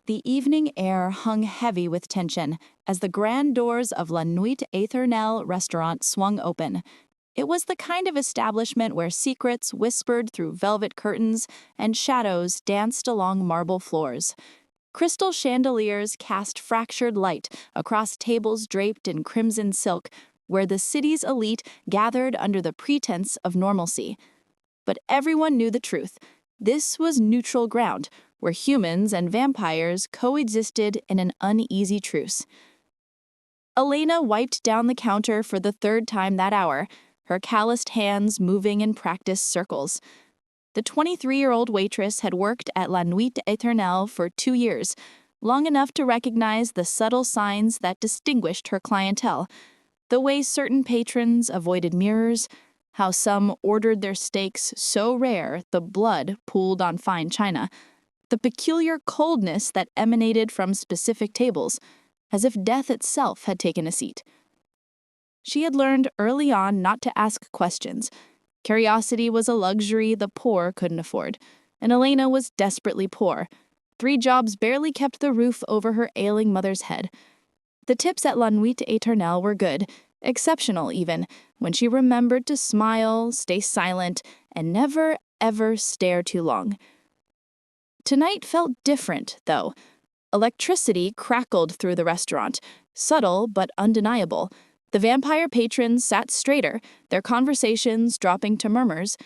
The evening air hung heavy with tension as the grand doors of La Nuit Éternelle restaurant swung open. It was the kind of establishment where secrets whispered through velvet curtains and shadows danced along marble floors. Crystal chandeliers cast fractured light across tables draped in crimson silk, where the city's elite gathered under the pretense of normalcy. But everyone knew the truth. This was neutral ground, where humans and vampires coexisted in an uneasy truce. Elena wiped down the counter for the third time that hour, her calloused hands moving in practiced circles. The 23-year-old waitress had worked at La Nuit Éternelle for 2 years, long enough to recognize the subtle signs that distinguished her clientele. The way certain patrons avoided mirrors, how some ordered their steaks so rare the blood pooled on fine china, the peculiar coldness that emanated from specific tables, as if death itself had taken a seat. She had learned early on not to ask questions. Curiosity was a luxury the poor couldn't afford, and Elena was desperately poor. 3 jobs barely kept the roof over her ailing mother's head. The tips at La Nuit Éternelle were good, exceptional even, when she remembered to smile, stay silent, and never, ever stare too long. Tonight felt different, though. Electricity crackled through the restaurant, subtle but undeniable. The vampire patrons sat straighter, their conversations dropping to murmurs.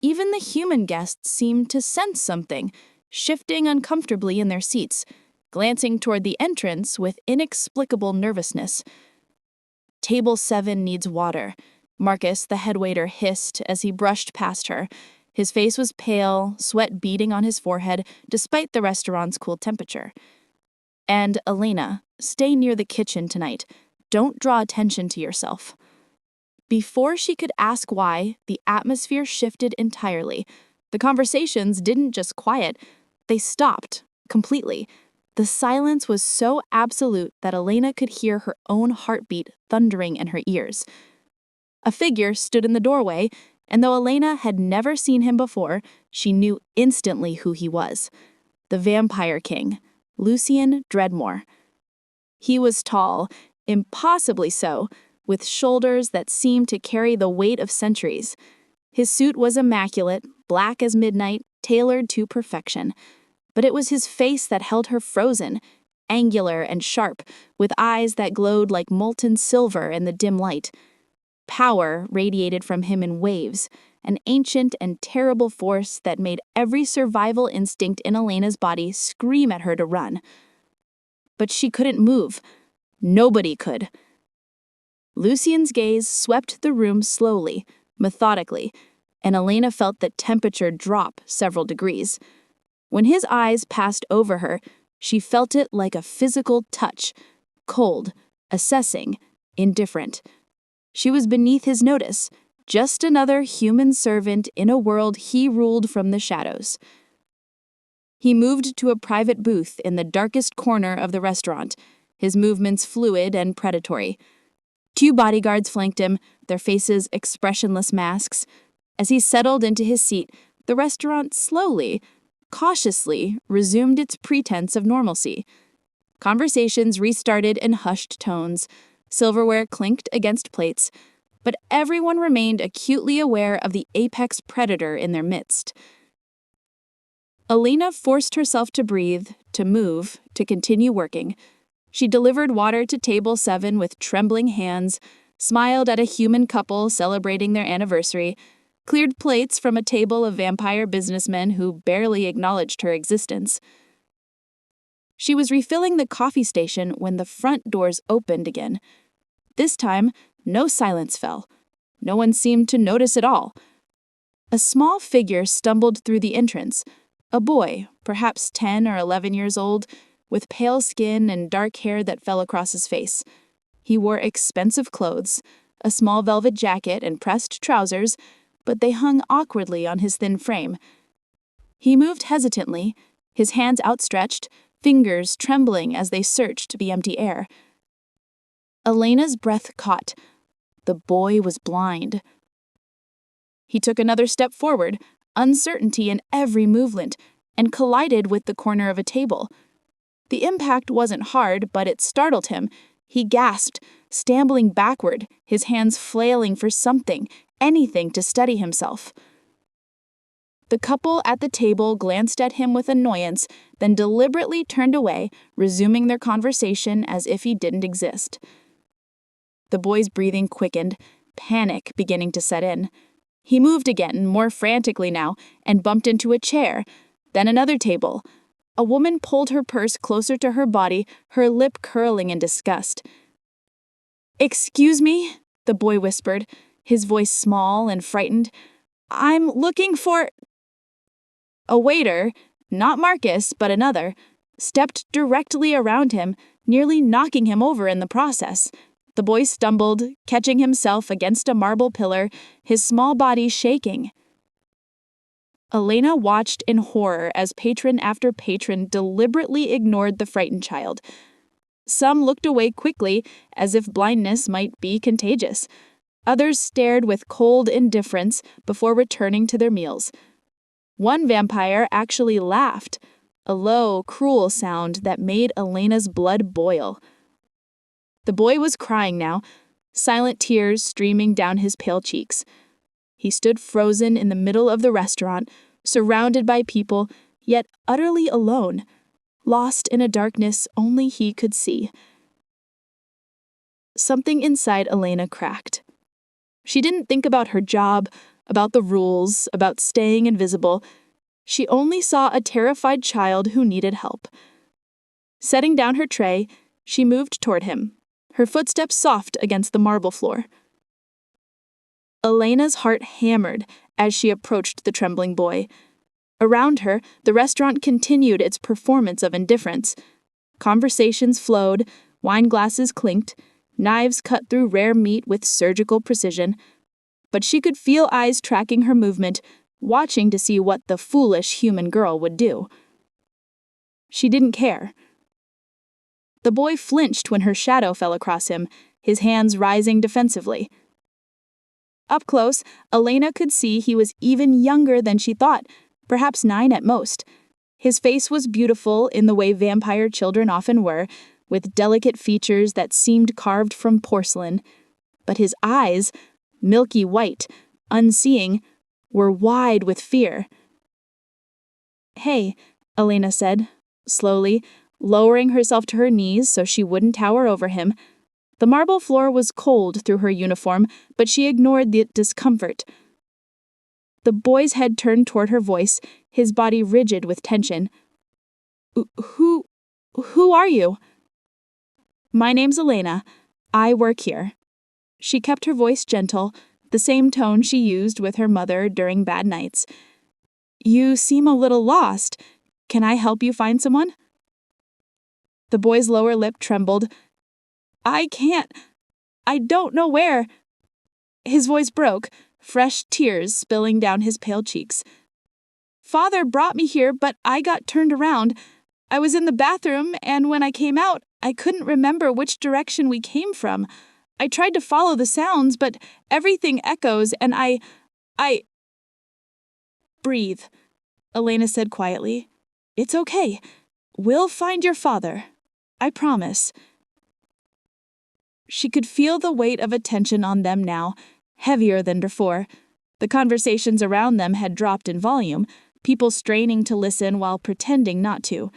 Even the human guests seemed to sense something, shifting uncomfortably in their seats, glancing toward the entrance with inexplicable nervousness. "Table 7 needs water," Marcus, the headwaiter, hissed as he brushed past her. His face was pale, sweat beading on his forehead, despite the restaurant's cool temperature. "And, Elena, stay near the kitchen tonight. Don't draw attention to yourself." Before she could ask why, the atmosphere shifted entirely. The conversations didn't just quiet, they stopped completely. The silence was so absolute that Elena could hear her own heartbeat thundering in her ears. A figure stood in the doorway, and though Elena had never seen him before, she knew instantly who he was. The Vampire King, Lucien Dreadmore. He was tall, impossibly so, with shoulders that seemed to carry the weight of centuries. His suit was immaculate, black as midnight, tailored to perfection. But it was his face that held her frozen, angular and sharp, with eyes that glowed like molten silver in the dim light. Power radiated from him in waves, an ancient and terrible force that made every survival instinct in Elena's body scream at her to run. But she couldn't move. Nobody could. Lucien's gaze swept the room slowly, methodically, and Elena felt the temperature drop several degrees. When his eyes passed over her, she felt it like a physical touch, cold, assessing, indifferent. She was beneath his notice, just another human servant in a world he ruled from the shadows. He moved to a private booth in the darkest corner of the restaurant, his movements fluid and predatory. 2 bodyguards flanked him, their faces expressionless masks. As he settled into his seat, the restaurant slowly, cautiously, resumed its pretense of normalcy. Conversations restarted in hushed tones. Silverware clinked against plates, but everyone remained acutely aware of the apex predator in their midst. Elena forced herself to breathe, to move, to continue working. She delivered water to table 7 with trembling hands, smiled at a human couple celebrating their anniversary, cleared plates from a table of vampire businessmen who barely acknowledged her existence. She was refilling the coffee station when the front doors opened again. This time, no silence fell. No one seemed to notice at all. A small figure stumbled through the entrance, a boy, perhaps 10 or 11 years old, with pale skin and dark hair that fell across his face. He wore expensive clothes, a small velvet jacket and pressed trousers, but they hung awkwardly on his thin frame. He moved hesitantly, his hands outstretched, fingers trembling as they searched the empty air. Elena's breath caught. The boy was blind. He took another step forward, uncertainty in every movement, and collided with the corner of a table. The impact wasn't hard, but it startled him. He gasped, stumbling backward, his hands flailing for something, anything to steady himself. The couple at the table glanced at him with annoyance, then deliberately turned away, resuming their conversation as if he didn't exist. The boy's breathing quickened, panic beginning to set in. He moved again, more frantically now, and bumped into a chair, then another table. A woman pulled her purse closer to her body, her lip curling in disgust. "Excuse me," the boy whispered, his voice small and frightened. "I'm looking for—" A waiter, not Marcus, but another, stepped directly around him, nearly knocking him over in the process. The boy stumbled, catching himself against a marble pillar, his small body shaking. Elena watched in horror as patron after patron deliberately ignored the frightened child. Some looked away quickly, as if blindness might be contagious. Others stared with cold indifference before returning to their meals. One vampire actually laughed, a low, cruel sound that made Elena's blood boil. The boy was crying now, silent tears streaming down his pale cheeks. He stood frozen in the middle of the restaurant, surrounded by people, yet utterly alone, lost in a darkness only he could see. Something inside Elena cracked. She didn't think about her job, about the rules, about staying invisible. She only saw a terrified child who needed help. Setting down her tray, she moved toward him, her footsteps soft against the marble floor. Elena's heart hammered as she approached the trembling boy. Around her, the restaurant continued its performance of indifference. Conversations flowed, wine glasses clinked, knives cut through rare meat with surgical precision. But she could feel eyes tracking her movement, watching to see what the foolish human girl would do. She didn't care. The boy flinched when her shadow fell across him, his hands rising defensively. Up close, Elena could see he was even younger than she thought, perhaps 9 at most. His face was beautiful in the way vampire children often were, with delicate features that seemed carved from porcelain. But his eyes, milky white, unseeing, were wide with fear. "Hey," Elena said, slowly, lowering herself to her knees so she wouldn't tower over him. The marble floor was cold through her uniform, but she ignored the discomfort. The boy's head turned toward her voice, his body rigid with tension. Who are you?" "My name's Elena. I work here." She kept her voice gentle, the same tone she used with her mother during bad nights. "You seem a little lost. Can I help you find someone?" The boy's lower lip trembled. I don't know where." His voice broke, fresh tears spilling down his pale cheeks. "Father brought me here, but I got turned around. I was in the bathroom, and when I came out, I couldn't remember which direction we came from. I tried to follow the sounds, but everything echoes, and I... "Breathe," Elena said quietly. "It's okay. We'll find your father. I promise." She could feel the weight of attention on them now, heavier than before. The conversations around them had dropped in volume, people straining to listen while pretending not to.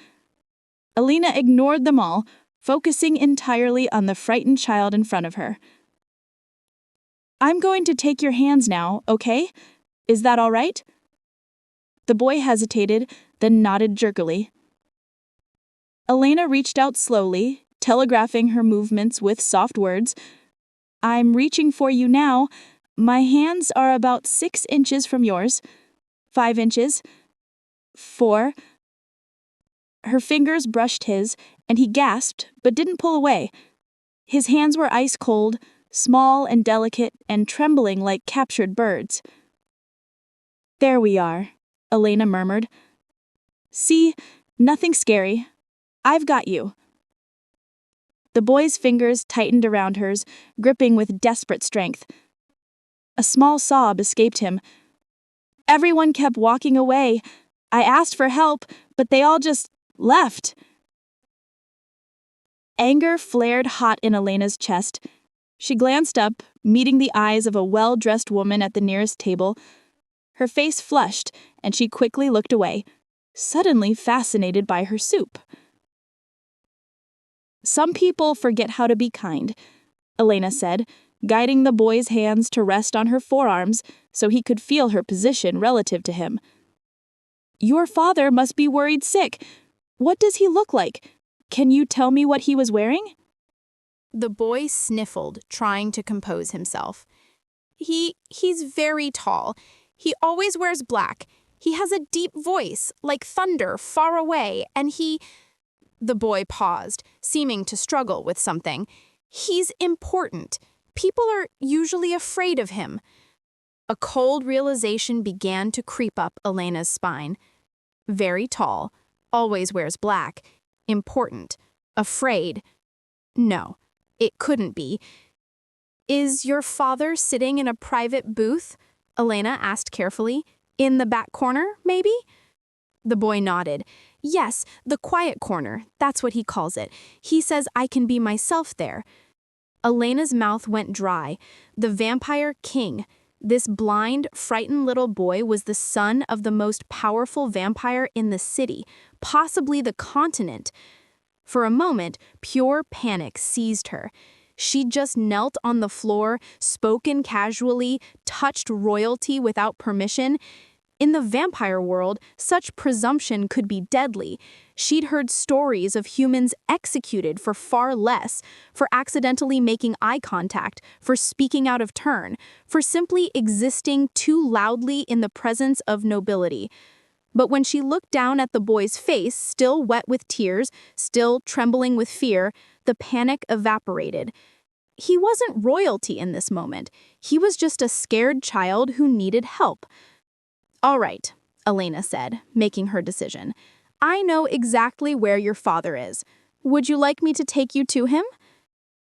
Elena ignored them all, focusing entirely on the frightened child in front of her. "I'm going to take your hands now, okay? Is that all right?" The boy hesitated, then nodded jerkily. Elena reached out slowly, telegraphing her movements with soft words. "I'm reaching for you now. My hands are about 6 inches from yours. 5 inches. 4. Her fingers brushed his, and he gasped, but didn't pull away. His hands were ice cold, small and delicate, and trembling like captured birds. "There we are," Elena murmured. "See, nothing scary. I've got you." The boy's fingers tightened around hers, gripping with desperate strength. A small sob escaped him. "Everyone kept walking away. I asked for help, but they all just left." Anger flared hot in Elena's chest. She glanced up, meeting the eyes of a well-dressed woman at the nearest table. Her face flushed, and she quickly looked away, suddenly fascinated by her soup. "Some people forget how to be kind," Elena said, guiding the boy's hands to rest on her forearms so he could feel her position relative to him. "Your father must be worried sick. What does he look like? Can you tell me what he was wearing?" The boy sniffled, trying to compose himself. He's very tall. He always wears black. He has a deep voice, like thunder, far away, and he—" The boy paused, seeming to struggle with something. "He's important. People are usually afraid of him." A cold realization began to creep up Elena's spine. Very tall, always wears black, important, afraid. No, it couldn't be. "Is your father sitting in a private booth?" Elena asked carefully. "In the back corner, maybe?" The boy nodded. "Yes, the quiet corner, that's what he calls it. He says I can be myself there." Elena's mouth went dry. The vampire king. This blind, frightened little boy was the son of the most powerful vampire in the city, possibly the continent. For a moment, pure panic seized her. She just knelt on the floor, spoken casually, touched royalty without permission. In the vampire world, such presumption could be deadly. She'd heard stories of humans executed for far less, for accidentally making eye contact, for speaking out of turn, for simply existing too loudly in the presence of nobility. But when she looked down at the boy's face, still wet with tears, still trembling with fear, the panic evaporated. He wasn't royalty in this moment. He was just a scared child who needed help. "All right," Elena said, making her decision. "I know exactly where your father is. Would you like me to take you to him?"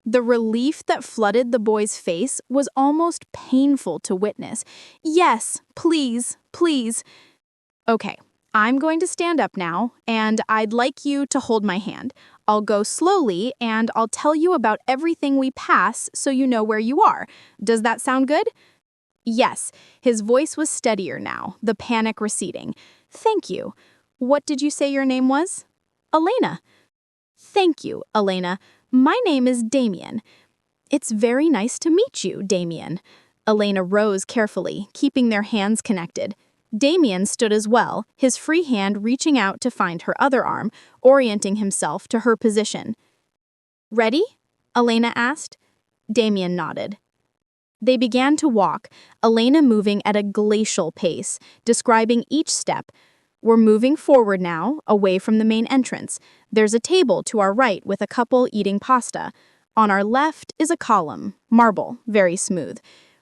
The relief that flooded the boy's face was almost painful to witness. "Yes, please, please." "Okay, I'm going to stand up now, and I'd like you to hold my hand. I'll go slowly, and I'll tell you about everything we pass so you know where you are. Does that sound good?" Yes, his voice was steadier now, the panic receding. "Thank you. What did you say your name was?" "Elena." "Thank you, Elena. My name is Damien." "It's very nice to meet you, Damien." Elena rose carefully, keeping their hands connected. Damien stood as well, his free hand reaching out to find her other arm, orienting himself to her position. "Ready?" Elena asked. Damien nodded. They began to walk, Elena moving at a glacial pace, describing each step. "We're moving forward now, away from the main entrance. There's a table to our right with a couple eating pasta. On our left is a column, marble, very smooth.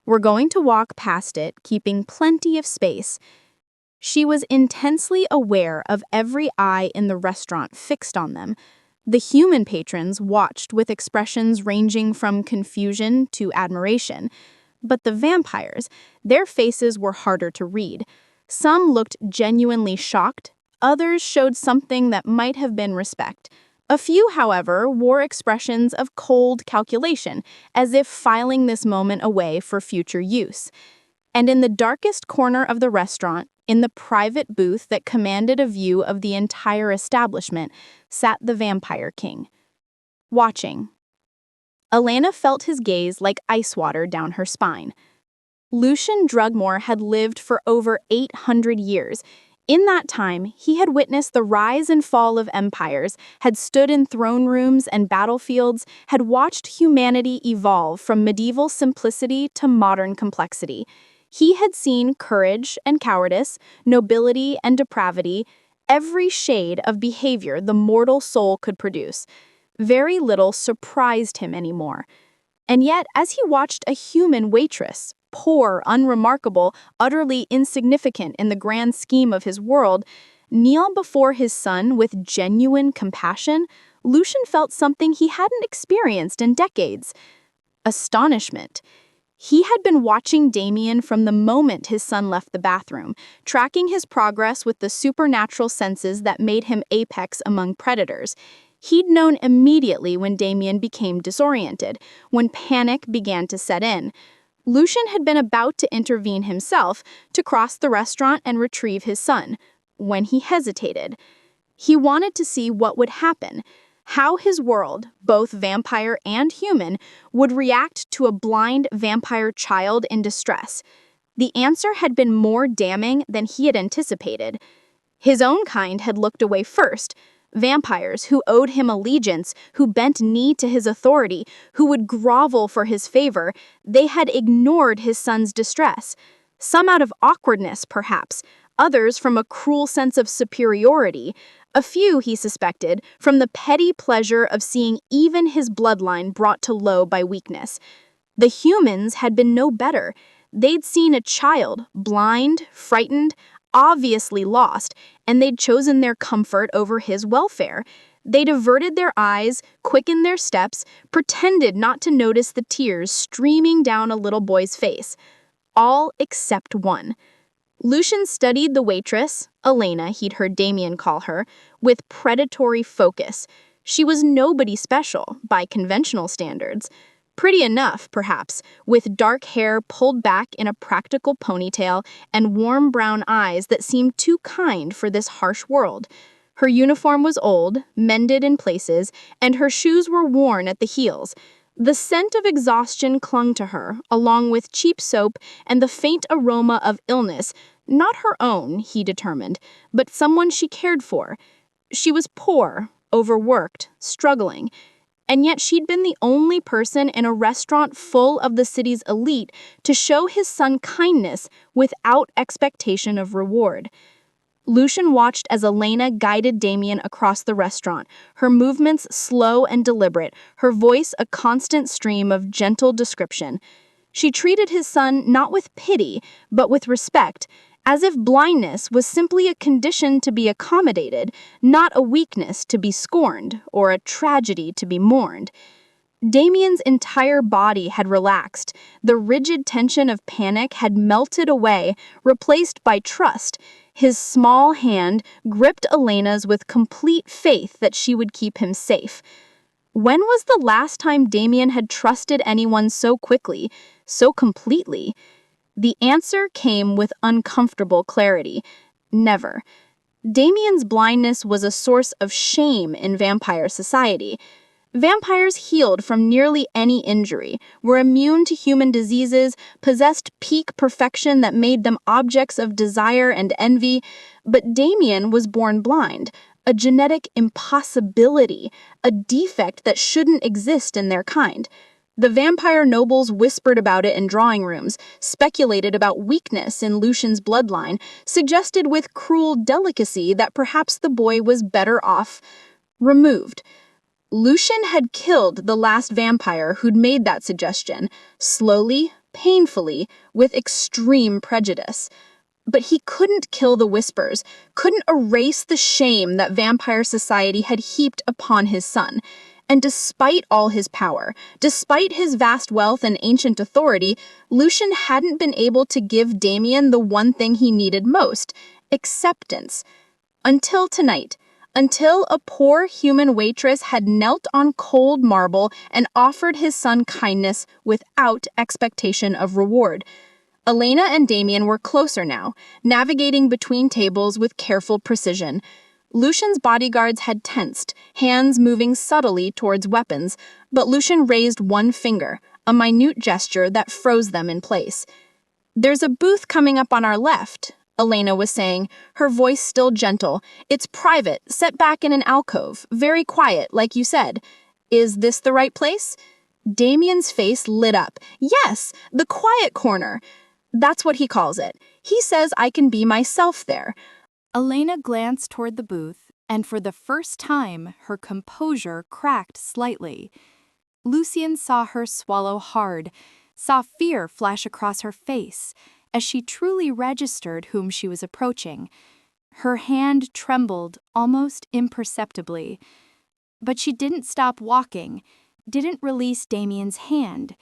We're going to walk past it, keeping plenty of space." She was intensely aware of every eye in the restaurant fixed on them. The human patrons watched with expressions ranging from confusion to admiration. But the vampires, their faces were harder to read. Some looked genuinely shocked, others showed something that might have been respect. A few, however, wore expressions of cold calculation, as if filing this moment away for future use. And in the darkest corner of the restaurant, in the private booth that commanded a view of the entire establishment, sat the vampire king. Watching. Elena felt his gaze like ice water down her spine. Lucian Drugmore had lived for over 800 years. In that time, he had witnessed the rise and fall of empires, had stood in throne rooms and battlefields, had watched humanity evolve from medieval simplicity to modern complexity. He had seen courage and cowardice, nobility and depravity, every shade of behavior the mortal soul could produce. Very little surprised him anymore. And yet, as he watched a human waitress, poor, unremarkable, utterly insignificant in the grand scheme of his world, kneel before his son with genuine compassion, Lucian felt something he hadn't experienced in decades. Astonishment. He had been watching Damien from the moment his son left the bathroom, tracking his progress with the supernatural senses that made him apex among predators. He'd known immediately when Damien became disoriented, when panic began to set in. Lucian had been about to intervene himself to cross the restaurant and retrieve his son, when he hesitated. He wanted to see what would happen, how his world, both vampire and human, would react to a blind vampire child in distress. The answer had been more damning than he had anticipated. His own kind had looked away first. Vampires who owed him allegiance, who bent knee to his authority, who would grovel for his favor, they had ignored his son's distress. Some out of awkwardness, perhaps, others from a cruel sense of superiority, a few, he suspected, from the petty pleasure of seeing even his bloodline brought to low by weakness. The humans had been no better. They'd seen a child, blind, frightened, obviously lost, and they'd chosen their comfort over his welfare. They'd averted their eyes, quickened their steps, pretended not to notice the tears streaming down a little boy's face. All except one. Lucian studied the waitress, Elena he'd heard Damien call her, with predatory focus. She was nobody special, by conventional standards. Pretty enough, perhaps, with dark hair pulled back in a practical ponytail and warm brown eyes that seemed too kind for this harsh world. Her uniform was old, mended in places, and her shoes were worn at the heels. The scent of exhaustion clung to her, along with cheap soap and the faint aroma of illness, not her own, he determined, but someone she cared for. She was poor, overworked, struggling, and yet she'd been the only person in a restaurant full of the city's elite to show his son kindness without expectation of reward. Lucian watched as Elena guided Damien across the restaurant, her movements slow and deliberate, her voice a constant stream of gentle description. She treated his son not with pity, but with respect, as if blindness was simply a condition to be accommodated, not a weakness to be scorned, or a tragedy to be mourned. Damien's entire body had relaxed. The rigid tension of panic had melted away, replaced by trust. His small hand gripped Elena's with complete faith that she would keep him safe. When was the last time Damien had trusted anyone so quickly, so completely? The answer came with uncomfortable clarity. Never. Damien's blindness was a source of shame in vampire society. Vampires healed from nearly any injury, were immune to human diseases, possessed peak perfection that made them objects of desire and envy, but Damien was born blind, a genetic impossibility, a defect that shouldn't exist in their kind. The vampire nobles whispered about it in drawing rooms, speculated about weakness in Lucian's bloodline, suggested with cruel delicacy that perhaps the boy was better off removed. Lucian had killed the last vampire who'd made that suggestion, slowly, painfully, with extreme prejudice. But he couldn't kill the whispers, couldn't erase the shame that vampire society had heaped upon his son. And despite all his power, despite his vast wealth and ancient authority, Lucian hadn't been able to give Damien the one thing he needed most: acceptance. Until tonight. Until a poor human waitress had knelt on cold marble and offered his son kindness without expectation of reward. Elena and Damien were closer now, navigating between tables with careful precision. Lucian's bodyguards had tensed, hands moving subtly towards weapons, but Lucian raised one finger, a minute gesture that froze them in place. "There's a booth coming up on our left," Elena was saying, her voice still gentle. "It's private, set back in an alcove, very quiet, like you said. Is this the right place?" Damien's face lit up. "Yes, the quiet corner. That's what he calls it. He says I can be myself there." Elena glanced toward the booth, and for the first time, her composure cracked slightly. Lucian saw her swallow hard, saw fear flash across her face, as she truly registered whom she was approaching. Her hand trembled almost imperceptibly. But she didn't stop walking, didn't release Damien's hand,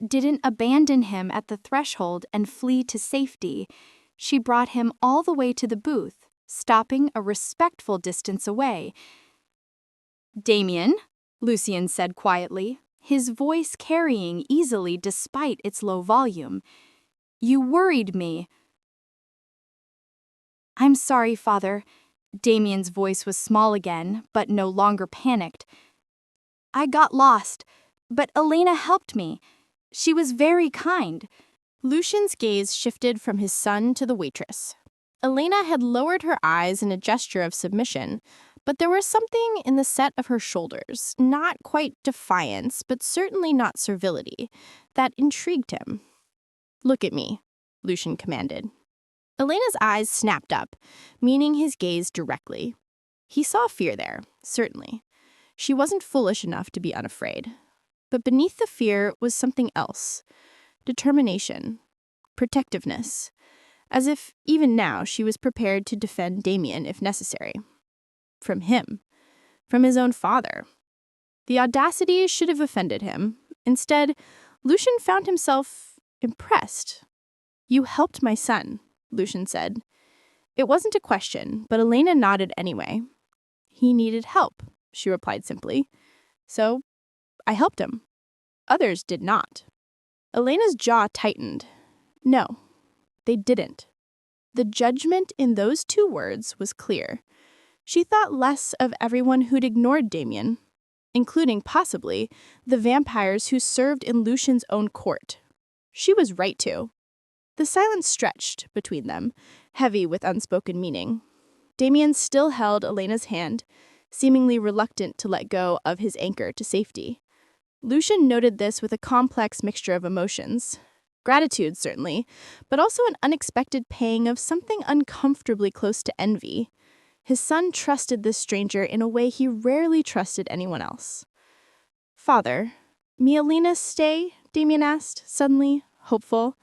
didn't abandon him at the threshold and flee to safety. She brought him all the way to the booth, stopping a respectful distance away. Damien, Lucian said quietly, his voice carrying easily despite its low volume. You worried me. I'm sorry, Father. Damien's voice was small again, but no longer panicked. I got lost, but Elena helped me. She was very kind. Lucian's gaze shifted from his son to the waitress. Elena had lowered her eyes in a gesture of submission, but there was something in the set of her shoulders, not quite defiance, but certainly not servility, that intrigued him. Look at me, Lucian commanded. Elena's eyes snapped up, meeting his gaze directly. He saw fear there, certainly. She wasn't foolish enough to be unafraid. But beneath the fear was something else. Determination. Protectiveness. As if, even now, she was prepared to defend Damien if necessary. From him. From his own father. The audacity should have offended him. Instead, Lucian found himself impressed. You helped my son, Lucian said. It wasn't a question, but Elena nodded anyway. He needed help, she replied simply. So, I helped him. Others did not. Elena's jaw tightened. No, they didn't. The judgment in those two words was clear. She thought less of everyone who'd ignored Damien, including, possibly, the vampires who served in Lucian's own court. She was right to. The silence stretched between them, heavy with unspoken meaning. Damien still held Elena's hand, seemingly reluctant to let go of his anchor to safety. Lucian noted this with a complex mixture of emotions. Gratitude, certainly, but also an unexpected pang of something uncomfortably close to envy. His son trusted this stranger in a way he rarely trusted anyone else. Father, may Elena stay? Damien asked, suddenly, hopeful.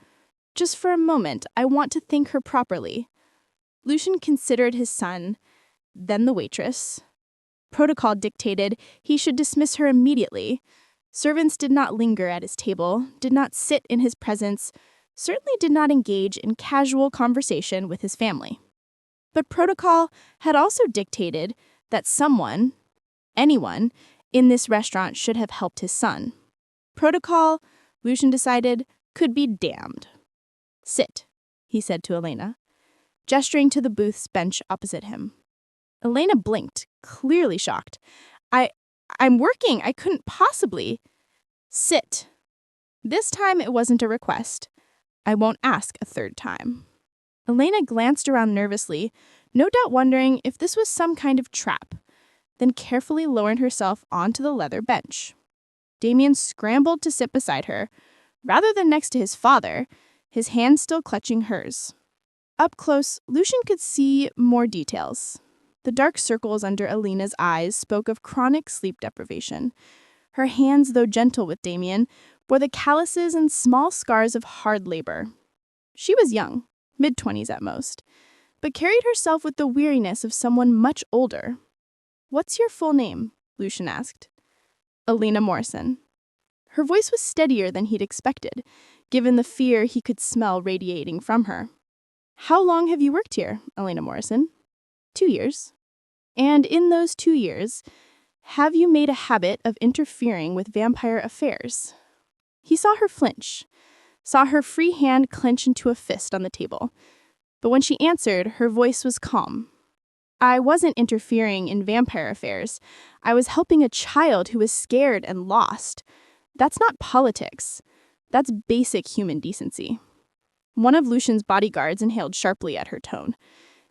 Just for a moment, I want to thank her properly. Lucian considered his son, then the waitress. Protocol dictated he should dismiss her immediately. Servants did not linger at his table, did not sit in his presence, certainly did not engage in casual conversation with his family. But protocol had also dictated that someone, anyone, in this restaurant should have helped his son. Protocol, Lucian decided, could be damned. Sit, he said to Elena, gesturing to the booth's bench opposite him. Elena blinked, clearly shocked. I'm working. I couldn't possibly. Sit. This time it wasn't a request. I won't ask a third time. Elena glanced around nervously, no doubt wondering if this was some kind of trap, then carefully lowered herself onto the leather bench. Damien scrambled to sit beside her, rather than next to his father, his hand still clutching hers. Up close, Lucian could see more details. The dark circles under Elena's eyes spoke of chronic sleep deprivation. Her hands, though gentle with Damien, bore the calluses and small scars of hard labor. She was young, mid-20s at most, but carried herself with the weariness of someone much older. What's your full name? Lucian asked. Elena Morrison. Her voice was steadier than he'd expected, given the fear he could smell radiating from her. How long have you worked here, Elena Morrison? 2 years. And in those 2 years, have you made a habit of interfering with vampire affairs? He saw her flinch, saw her free hand clench into a fist on the table. But when she answered, her voice was calm. I wasn't interfering in vampire affairs. I was helping a child who was scared and lost. That's not politics. That's basic human decency. One of Lucian's bodyguards inhaled sharply at her tone.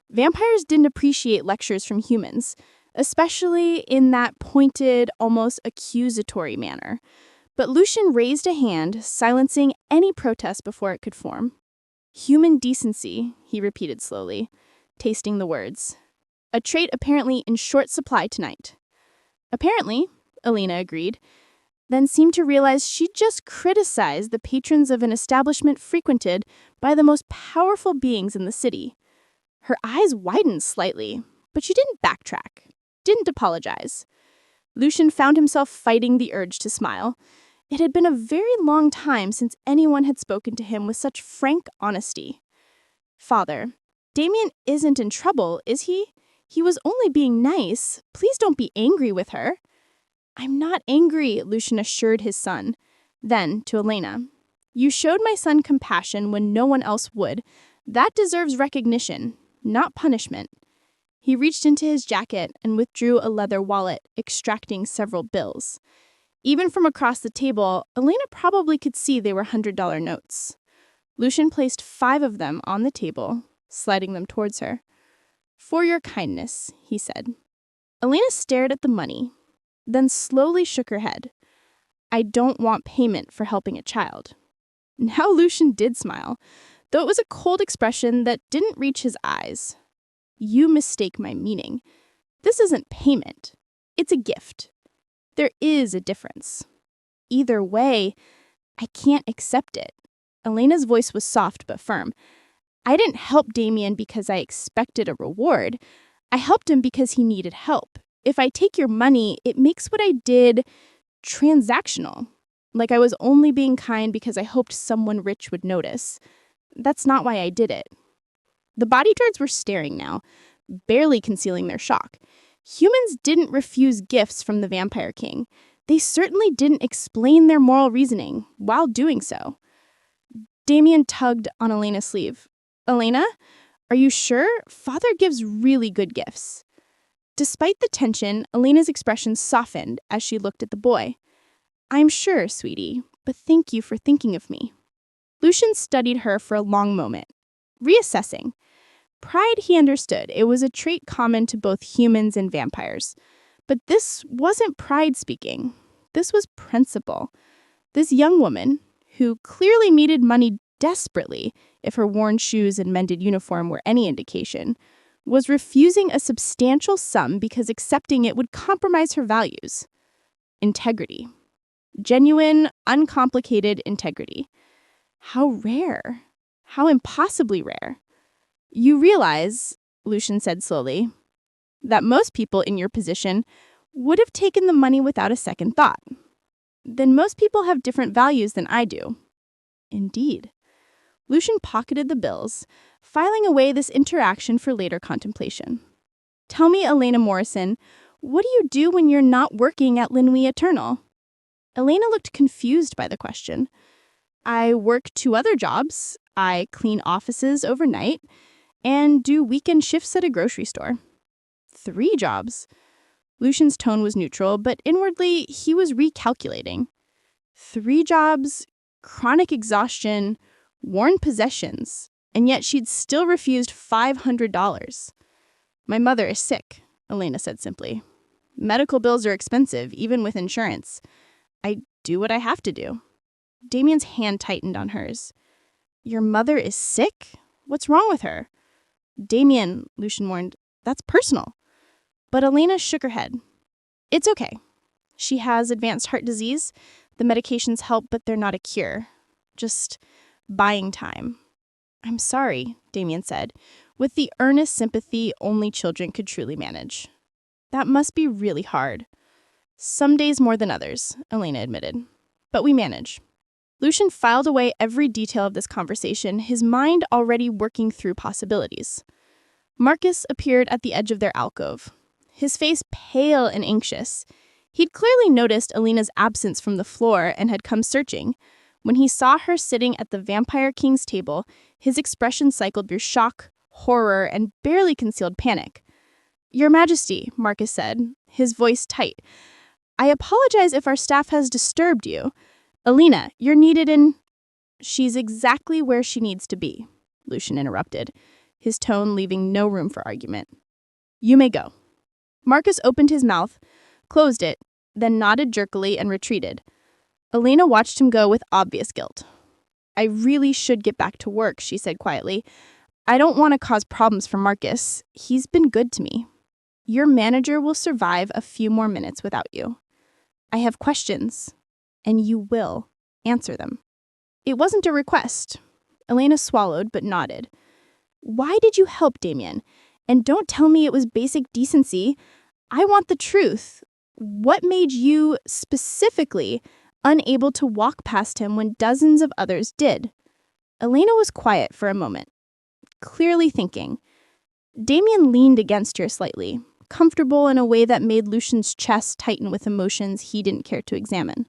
Vampires didn't appreciate lectures from humans, especially in that pointed, almost accusatory manner. But Lucian raised a hand, silencing any protest before it could form. Human decency, he repeated slowly, tasting the words. A trait apparently in short supply tonight. Apparently, Elena agreed, then seemed to realize she'd just criticized the patrons of an establishment frequented by the most powerful beings in the city. Her eyes widened slightly, but she didn't backtrack, didn't apologize. Lucian found himself fighting the urge to smile. It had been a very long time since anyone had spoken to him with such frank honesty. Father, Damien isn't in trouble, is he? He was only being nice. Please don't be angry with her. I'm not angry, Lucian assured his son. Then, to Elena, you showed my son compassion when no one else would. That deserves recognition, not punishment. He reached into his jacket and withdrew a leather wallet, extracting several bills. Even from across the table, Elena probably could see they were $100 notes. Lucian placed 5 of them on the table, sliding them towards her. For your kindness, he said. Elena stared at the money, then slowly shook her head. I don't want payment for helping a child. Now Lucian did smile, though it was a cold expression that didn't reach his eyes. You mistake my meaning. This isn't payment. It's a gift. There is a difference. Either way, I can't accept it. Elena's voice was soft but firm. I didn't help Damien because I expected a reward. I helped him because he needed help. If I take your money, it makes what I did transactional. Like I was only being kind because I hoped someone rich would notice. That's not why I did it. The bodyguards were staring now, barely concealing their shock. Humans didn't refuse gifts from the Vampire King. They certainly didn't explain their moral reasoning while doing so. Damien tugged on Elena's sleeve. Elena, are you sure? Father gives really good gifts. Despite the tension, Elena's expression softened as she looked at the boy. I'm sure, sweetie, but thank you for thinking of me. Lucian studied her for a long moment, reassessing. Pride, he understood. It was a trait common to both humans and vampires. But this wasn't pride speaking. This was principle. This young woman, who clearly needed money desperately, if her worn shoes and mended uniform were any indication, was refusing a substantial sum because accepting it would compromise her values. Integrity. Genuine, uncomplicated integrity. How rare. How impossibly rare. You realize, Lucian said slowly, that most people in your position would have taken the money without a second thought. Then most people have different values than I do. Indeed. Lucian pocketed the bills, filing away this interaction for later contemplation. Tell me, Elena Morrison, what do you do when you're not working at Nuit Éternelle? Elena looked confused by the question. I work 2 other jobs. I clean offices overnight and do weekend shifts at a grocery store. 3 jobs. Lucian's tone was neutral, but inwardly he was recalculating. 3 jobs, chronic exhaustion, worn possessions, and yet she'd still refused $500. My mother is sick, Elena said simply. Medical bills are expensive, even with insurance. I do what I have to do. Damien's hand tightened on hers. Your mother is sick? What's wrong with her? Damien, Lucian warned, that's personal. But Elena shook her head. It's okay. She has advanced heart disease. The medications help, but they're not a cure. Just buying time. I'm sorry, Damien said, with the earnest sympathy only children could truly manage. That must be really hard. Some days more than others, Elena admitted. But we manage. Lucian filed away every detail of this conversation, his mind already working through possibilities. Marcus appeared at the edge of their alcove, his face pale and anxious. He'd clearly noticed Elena's absence from the floor and had come searching. When he saw her sitting at the Vampire King's table, his expression cycled through shock, horror, and barely concealed panic. Your Majesty, Marcus said, his voice tight. I apologize if our staff has disturbed you. Elena, you're needed in... She's exactly where she needs to be, Lucian interrupted, his tone leaving no room for argument. You may go. Marcus opened his mouth, closed it, then nodded jerkily and retreated. Elena watched him go with obvious guilt. I really should get back to work, she said quietly. I don't want to cause problems for Marcus. He's been good to me. Your manager will survive a few more minutes without you. I have questions, and you will answer them. It wasn't a request. Elena swallowed but nodded. Why did you help Damien? And don't tell me it was basic decency. I want the truth. What made you, specifically, unable to walk past him when dozens of others did? Elena was quiet for a moment, clearly thinking. Damien leaned against her slightly, comfortable in a way that made Lucian's chest tighten with emotions he didn't care to examine.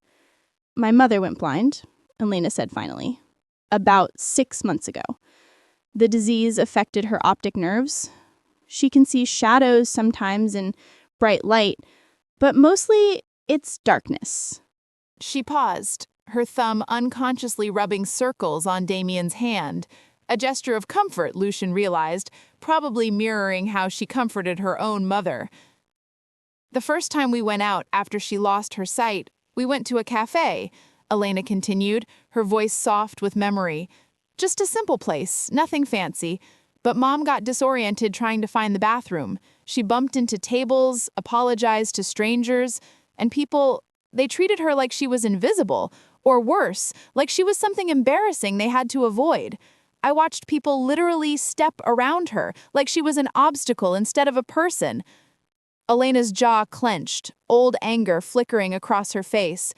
"My mother went blind," Elena said finally, "about 6 months ago. The disease affected her optic nerves. She can see shadows sometimes in bright light, but mostly it's darkness." She paused, her thumb unconsciously rubbing circles on Damien's hand, a gesture of comfort, Lucian realized, probably mirroring how she comforted her own mother. "The first time we went out after she lost her sight, we went to a cafe," Elena continued, her voice soft with memory. "Just a simple place, nothing fancy. But Mom got disoriented trying to find the bathroom. She bumped into tables, apologized to strangers, and people, they treated her like she was invisible, or worse, like she was something embarrassing they had to avoid. I watched people literally step around her, like she was an obstacle instead of a person." Elena's jaw clenched, old anger flickering across her face.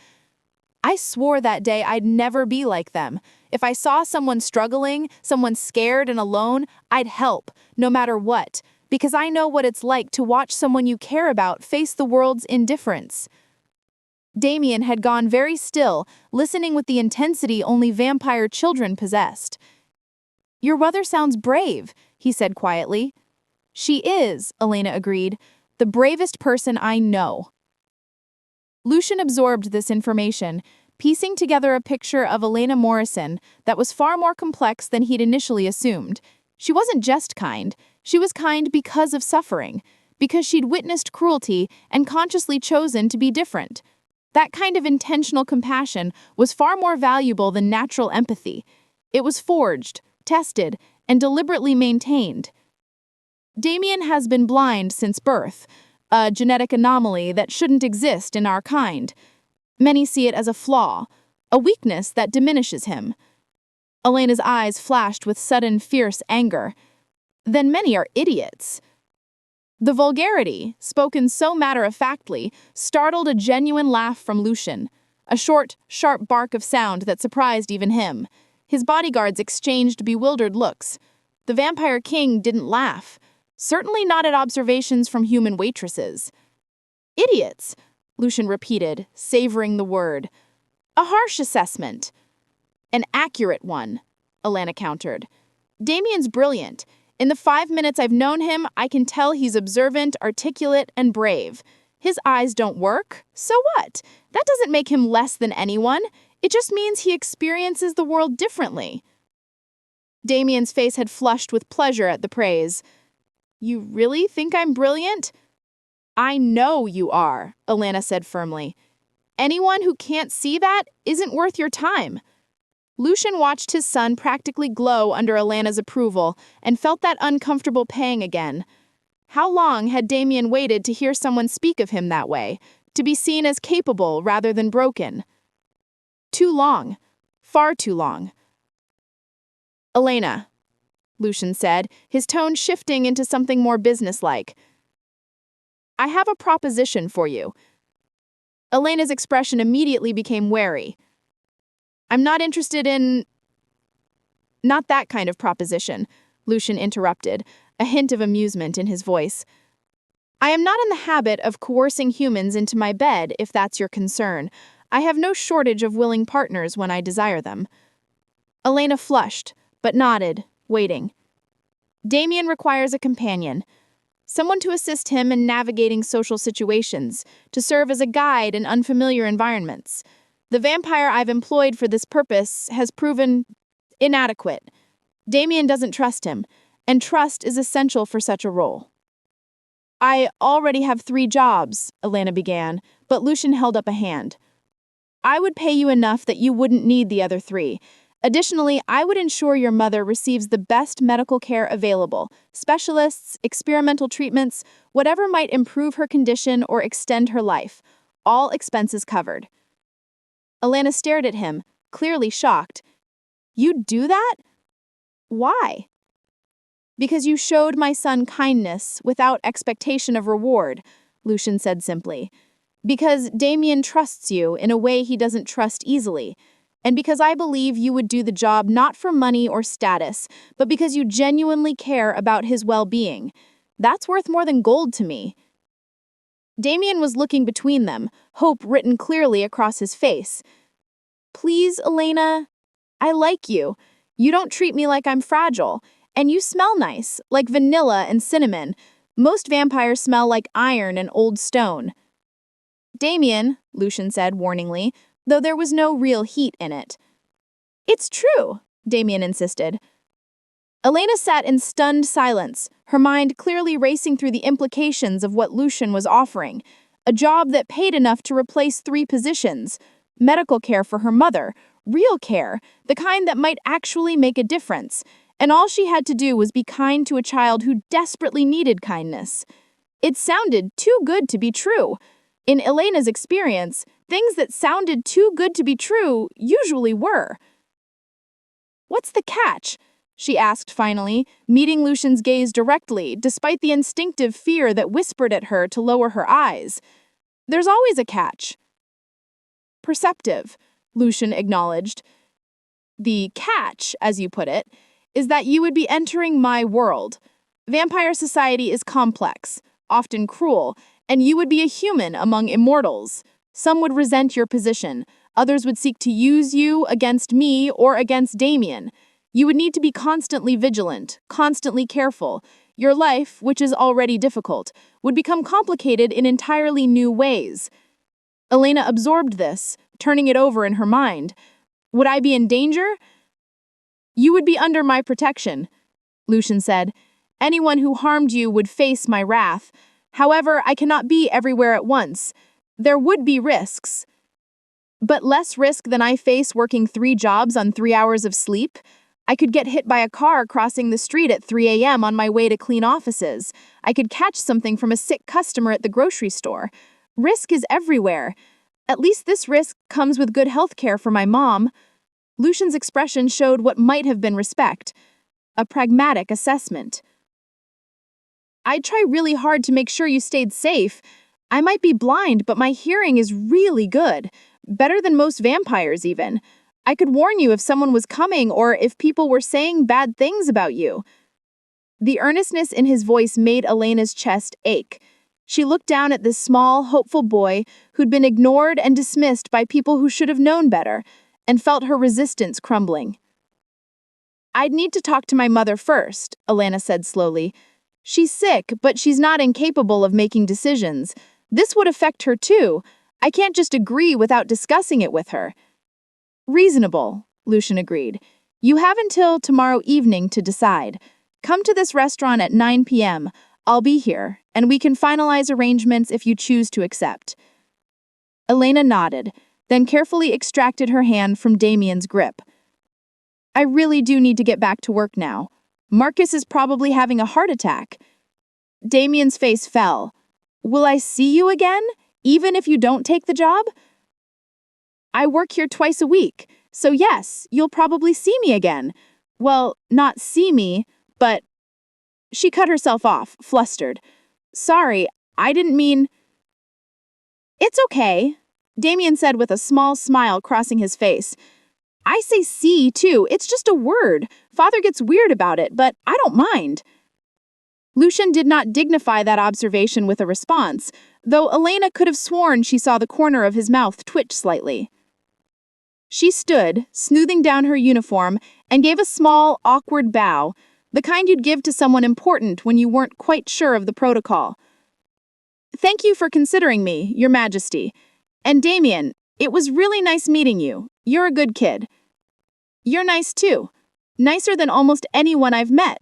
"I swore that day I'd never be like them. If I saw someone struggling, someone scared and alone, I'd help, no matter what, because I know what it's like to watch someone you care about face the world's indifference." Damien had gone very still, listening with the intensity only vampire children possessed. "Your mother sounds brave," he said quietly. "She is," Elena agreed, "the bravest person I know." Lucian absorbed this information, piecing together a picture of Elena Morrison that was far more complex than he'd initially assumed. She wasn't just kind, she was kind because of suffering, because she'd witnessed cruelty and consciously chosen to be different. That kind of intentional compassion was far more valuable than natural empathy. It was forged, tested, and deliberately maintained. Damien has been blind since birth, a genetic anomaly that shouldn't exist in our kind. Many see it as a flaw, a weakness that diminishes him. Elena's eyes flashed with sudden, fierce anger. Then many are idiots. The vulgarity, spoken so matter-of-factly, startled a genuine laugh from Lucian, a short, sharp bark of sound that surprised even him. His bodyguards exchanged bewildered looks. The Vampire King didn't laugh, certainly not at observations from human waitresses. "Idiots," Lucian repeated, savoring the word. "A harsh assessment." "An accurate one," Elena countered. "Damien's brilliant. In the 5 minutes I've known him, I can tell he's observant, articulate, and brave. His eyes don't work. So what? That doesn't make him less than anyone. It just means he experiences the world differently." Damien's face had flushed with pleasure at the praise. "You really think I'm brilliant?" "I know you are," Elena said firmly. "Anyone who can't see that isn't worth your time." Lucian watched his son practically glow under Elena's approval and felt that uncomfortable pang again. How long had Damien waited to hear someone speak of him that way, to be seen as capable rather than broken? Too long. Far too long. "Elena," Lucian said, his tone shifting into something more businesslike. "I have a proposition for you." Elena's expression immediately became wary. "I'm not interested in—" "Not that kind of proposition," Lucian interrupted, a hint of amusement in his voice. "I am not in the habit of coercing humans into my bed, if that's your concern. I have no shortage of willing partners when I desire them." Elena flushed, but nodded, waiting. Damien requires a companion, someone to assist him in navigating social situations, to serve as a guide in unfamiliar environments. The vampire I've employed for this purpose has proven inadequate. Damien doesn't trust him, and trust is essential for such a role. "I already have 3 jobs," Elena began, but Lucian held up a hand. "I would pay you enough that you wouldn't need the other 3. Additionally, I would ensure your mother receives the best medical care available, specialists, experimental treatments, whatever might improve her condition or extend her life. All expenses covered." Elena stared at him, clearly shocked. "You'd do that? Why?" "Because you showed my son kindness without expectation of reward," Lucian said simply. "Because Damien trusts you in a way he doesn't trust easily. And because I believe you would do the job not for money or status, but because you genuinely care about his well-being. That's worth more than gold to me. Damien was looking between them, hope written clearly across his face. Please, Elena, I like you. You don't treat me like I'm fragile. And you smell nice, like vanilla and cinnamon. Most vampires smell like iron and old stone. Damien, Lucian said warningly, though there was no real heat in it. It's true, Damien insisted. Elena sat in stunned silence, her mind clearly racing through the implications of what Lucian was offering. A job that paid enough to replace 3 positions. Medical care for her mother. Real care, the kind that might actually make a difference. And all she had to do was be kind to a child who desperately needed kindness. It sounded too good to be true. In Elena's experience, things that sounded too good to be true usually were. What's the catch? She asked finally, meeting Lucian's gaze directly, despite the instinctive fear that whispered at her to lower her eyes. There's always a catch. Perceptive, Lucian acknowledged. The catch, as you put it, is that you would be entering my world. Vampire society is complex, often cruel, and you would be a human among immortals. Some would resent your position. Others would seek to use you against me or against Damien. You would need to be constantly vigilant, constantly careful. Your life, which is already difficult, would become complicated in entirely new ways. Elena absorbed this, turning it over in her mind. Would I be in danger? You would be under my protection, Lucian said. Anyone who harmed you would face my wrath. However, I cannot be everywhere at once. There would be risks. But less risk than I face working 3 jobs on 3 hours of sleep. I could get hit by a car crossing the street at 3 a.m. on my way to clean offices. I could catch something from a sick customer at the grocery store. Risk is everywhere. At least this risk comes with good health care for my mom. Lucian's expression showed what might have been respect. A pragmatic assessment. I'd try really hard to make sure you stayed safe. I might be blind, but my hearing is really good. Better than most vampires, even. I could warn you if someone was coming or if people were saying bad things about you. The earnestness in his voice made Elena's chest ache. She looked down at this small, hopeful boy who'd been ignored and dismissed by people who should have known better, and felt her resistance crumbling. I'd need to talk to my mother first, Elena said slowly. She's sick, but she's not incapable of making decisions. This would affect her too. I can't just agree without discussing it with her. Reasonable, Lucian agreed. You have until tomorrow evening to decide. Come to this restaurant at 9 p.m. I'll be here, and we can finalize arrangements if you choose to accept. Elena nodded, then carefully extracted her hand from Damien's grip. I really do need to get back to work now. Marcus is probably having a heart attack. Damien's face fell. Will I see you again, even if you don't take the job? I work here twice a week, so yes, you'll probably see me again. Well, not see me, but... She cut herself off, flustered. Sorry, I didn't mean... It's okay, Damien said with a small smile crossing his face. I say see, too. It's just a word. Father gets weird about it, but I don't mind. Lucian did not dignify that observation with a response, though Elena could have sworn she saw the corner of his mouth twitch slightly. She stood, smoothing down her uniform, and gave a small, awkward bow, the kind you'd give to someone important when you weren't quite sure of the protocol. Thank you for considering me, Your Majesty. And Damien, it was really nice meeting you. You're a good kid. You're nice too. Nicer than almost anyone I've met.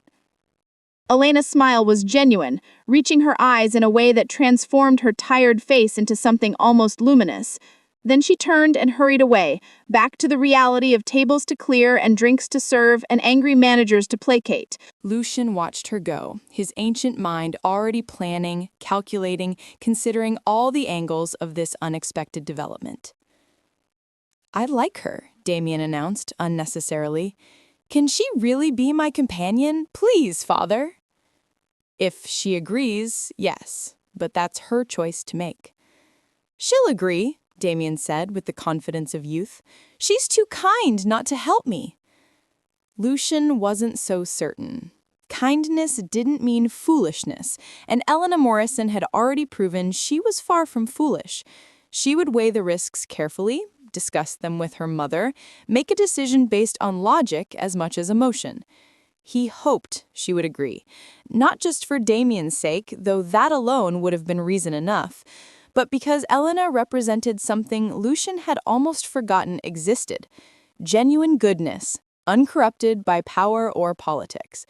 Elena's smile was genuine, reaching her eyes in a way that transformed her tired face into something almost luminous. Then she turned and hurried away, back to the reality of tables to clear and drinks to serve and angry managers to placate. Lucian watched her go, his ancient mind already planning, calculating, considering all the angles of this unexpected development. I like her, Damien announced, unnecessarily. Can she really be my companion? Please, Father. If she agrees, yes, but that's her choice to make. She'll agree, Damien said with the confidence of youth. She's too kind not to help me. Lucian wasn't so certain. kindness didn't mean foolishness, and Elena Morrison had already proven she was far from foolish. She would weigh the risks carefully, discuss them with her mother, make a decision based on logic as much as emotion. He hoped she would agree, not just for Damien's sake, though that alone would have been reason enough, but because Elena represented something Lucian had almost forgotten existed: genuine goodness, uncorrupted by power or politics.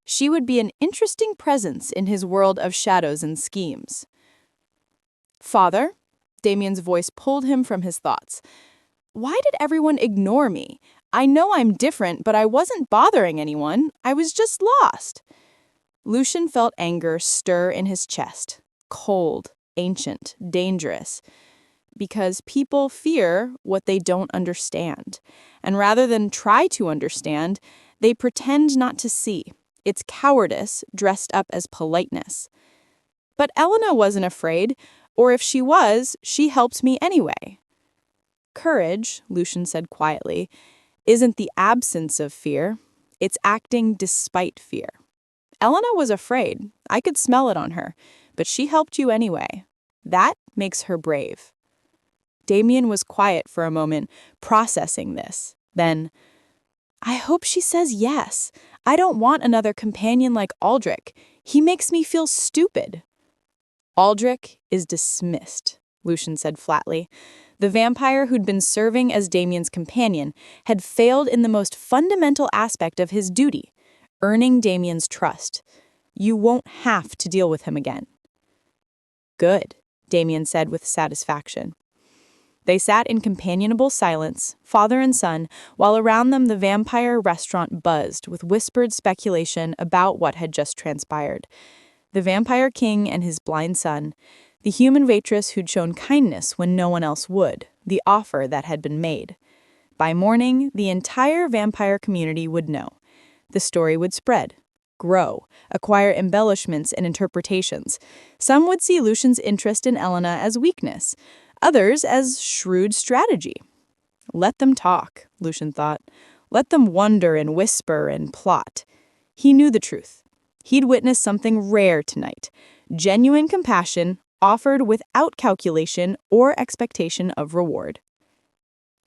She would be an interesting presence in his world of shadows and schemes. "Father," Damien's voice pulled him from his thoughts. "Why did everyone ignore me? I know I'm different, but I wasn't bothering anyone. I was just lost." Lucian felt anger stir in his chest. Cold, ancient, dangerous. Because people fear what they don't understand. And rather than try to understand, they pretend not to see. It's cowardice dressed up as politeness. But Elena wasn't afraid, or if she was, she helped me anyway. "Courage," Lucian said quietly, "isn't the absence of fear. It's acting despite fear. Elena was afraid. I could smell it on her. But she helped you anyway. That makes her brave." Damien was quiet for a moment, processing this. Then, "I hope she says yes. I don't want another companion like Aldrich. He makes me feel stupid." "Aldrich is dismissed," Lucian said flatly. The vampire who'd been serving as Damien's companion had failed in the most fundamental aspect of his duty, earning Damien's trust. You won't have to deal with him again. "Good," Damien said with satisfaction. They sat in companionable silence, father and son, while around them the vampire restaurant buzzed with whispered speculation about what had just transpired. The vampire king and his blind son, the human waitress who'd shown kindness when no one else would, the offer that had been made. By morning, the entire vampire community would know. The story would spread, grow, acquire embellishments and interpretations. Some would see Lucian's interest in Elena as weakness, others as shrewd strategy. Let them talk, Lucian thought. Let them wonder and whisper and plot. He knew the truth. He'd witnessed something rare tonight: genuine compassion offered without calculation or expectation of reward.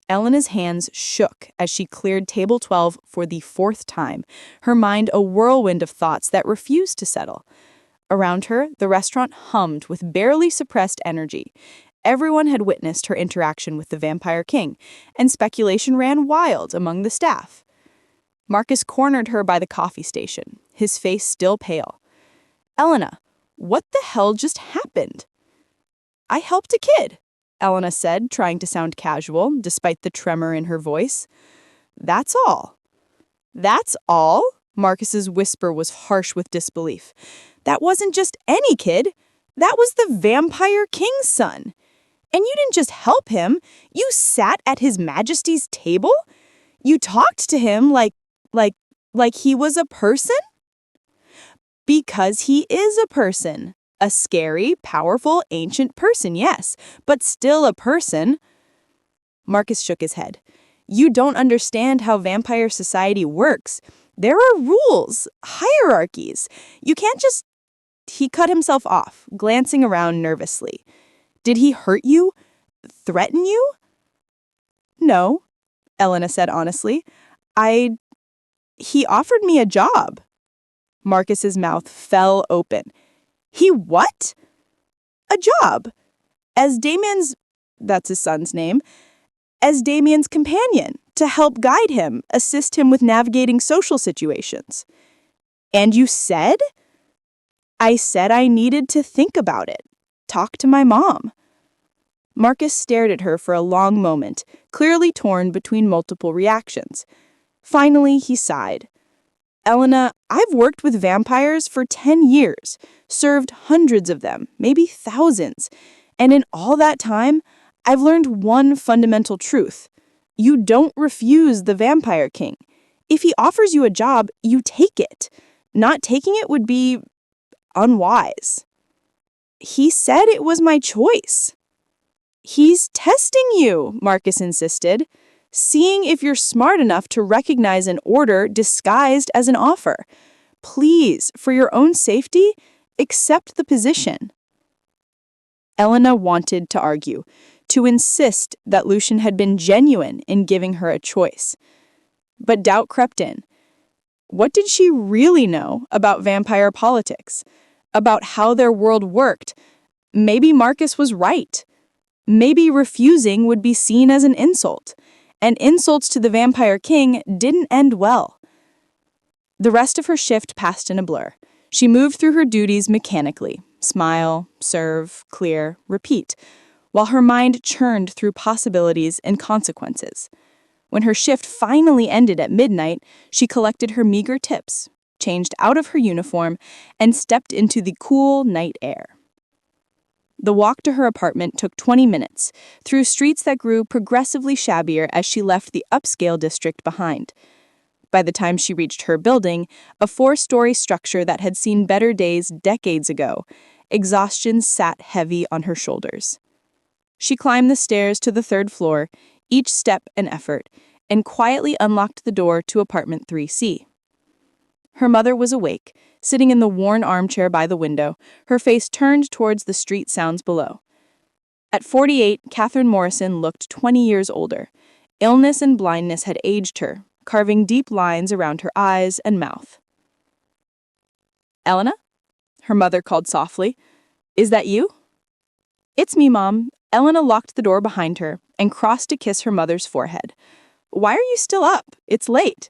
Elena's hands shook as she cleared table 12 for the 4th time, her mind a whirlwind of thoughts that refused to settle. Around her, the restaurant hummed with barely suppressed energy. Everyone had witnessed her interaction with the Vampire King, and speculation ran wild among the staff. Marcus cornered her by the coffee station, his face still pale. "Elena, what the hell just happened?" "I helped a kid," Elena said, trying to sound casual, despite the tremor in her voice. "That's all." "That's all?" Marcus's whisper was harsh with disbelief. "That wasn't just any kid. That was the Vampire King's son. And you didn't just help him. You sat at His Majesty's table? You talked to him like he was a person?" "Because he is a person. A scary, powerful, ancient person, yes, but still a person." Marcus shook his head. "You don't understand how vampire society works. There are rules, hierarchies. You can't just..." He cut himself off, glancing around nervously. "Did he hurt you? Threaten you?" "No," Elena said honestly. He offered me a job." Marcus's mouth fell open. "He what?" "A job. As Damien's..." that's his son's name, "as Damien's companion, to help guide him, assist him with navigating social situations." "And you said?" "I said I needed to think about it. Talk to my mom." Marcus stared at her for a long moment, clearly torn between multiple reactions. Finally, he sighed. "Elena, I've worked with vampires for 10 years, served hundreds of them, maybe thousands. And in all that time, I've learned one fundamental truth. You don't refuse the Vampire King. If he offers you a job, you take it. Not taking it would be unwise." "He said it was my choice." "He's testing you," Marcus insisted, "seeing if you're smart enough to recognize an order disguised as an offer. Please, for your own safety, accept the position." Elena wanted to argue, to insist that Lucian had been genuine in giving her a choice. But doubt crept in. What did she really know about vampire politics? About how their world worked? Maybe Marcus was right. Maybe refusing would be seen as an insult, and insults to the Vampire King didn't end well. The rest of her shift passed in a blur. She moved through her duties mechanically, smile, serve, clear, repeat, while her mind churned through possibilities and consequences. When her shift finally ended at midnight, she collected her meager tips, changed out of her uniform, and stepped into the cool night air. The walk to her apartment took 20 minutes, through streets that grew progressively shabbier as she left the upscale district behind. By the time she reached her building, a 4-story structure that had seen better days decades ago, exhaustion sat heavy on her shoulders. She climbed the stairs to the 3rd floor, each step an effort, and quietly unlocked the door to apartment 3C. Her mother was awake, sitting in the worn armchair by the window, her face turned towards the street sounds below. At 48, Catherine Morrison looked 20 years older. Illness and blindness had aged her, carving deep lines around her eyes and mouth. "Elena?" her mother called softly. "Is that you?" "It's me, Mom." Elena locked the door behind her and crossed to kiss her mother's forehead. "Why are you still up? It's late."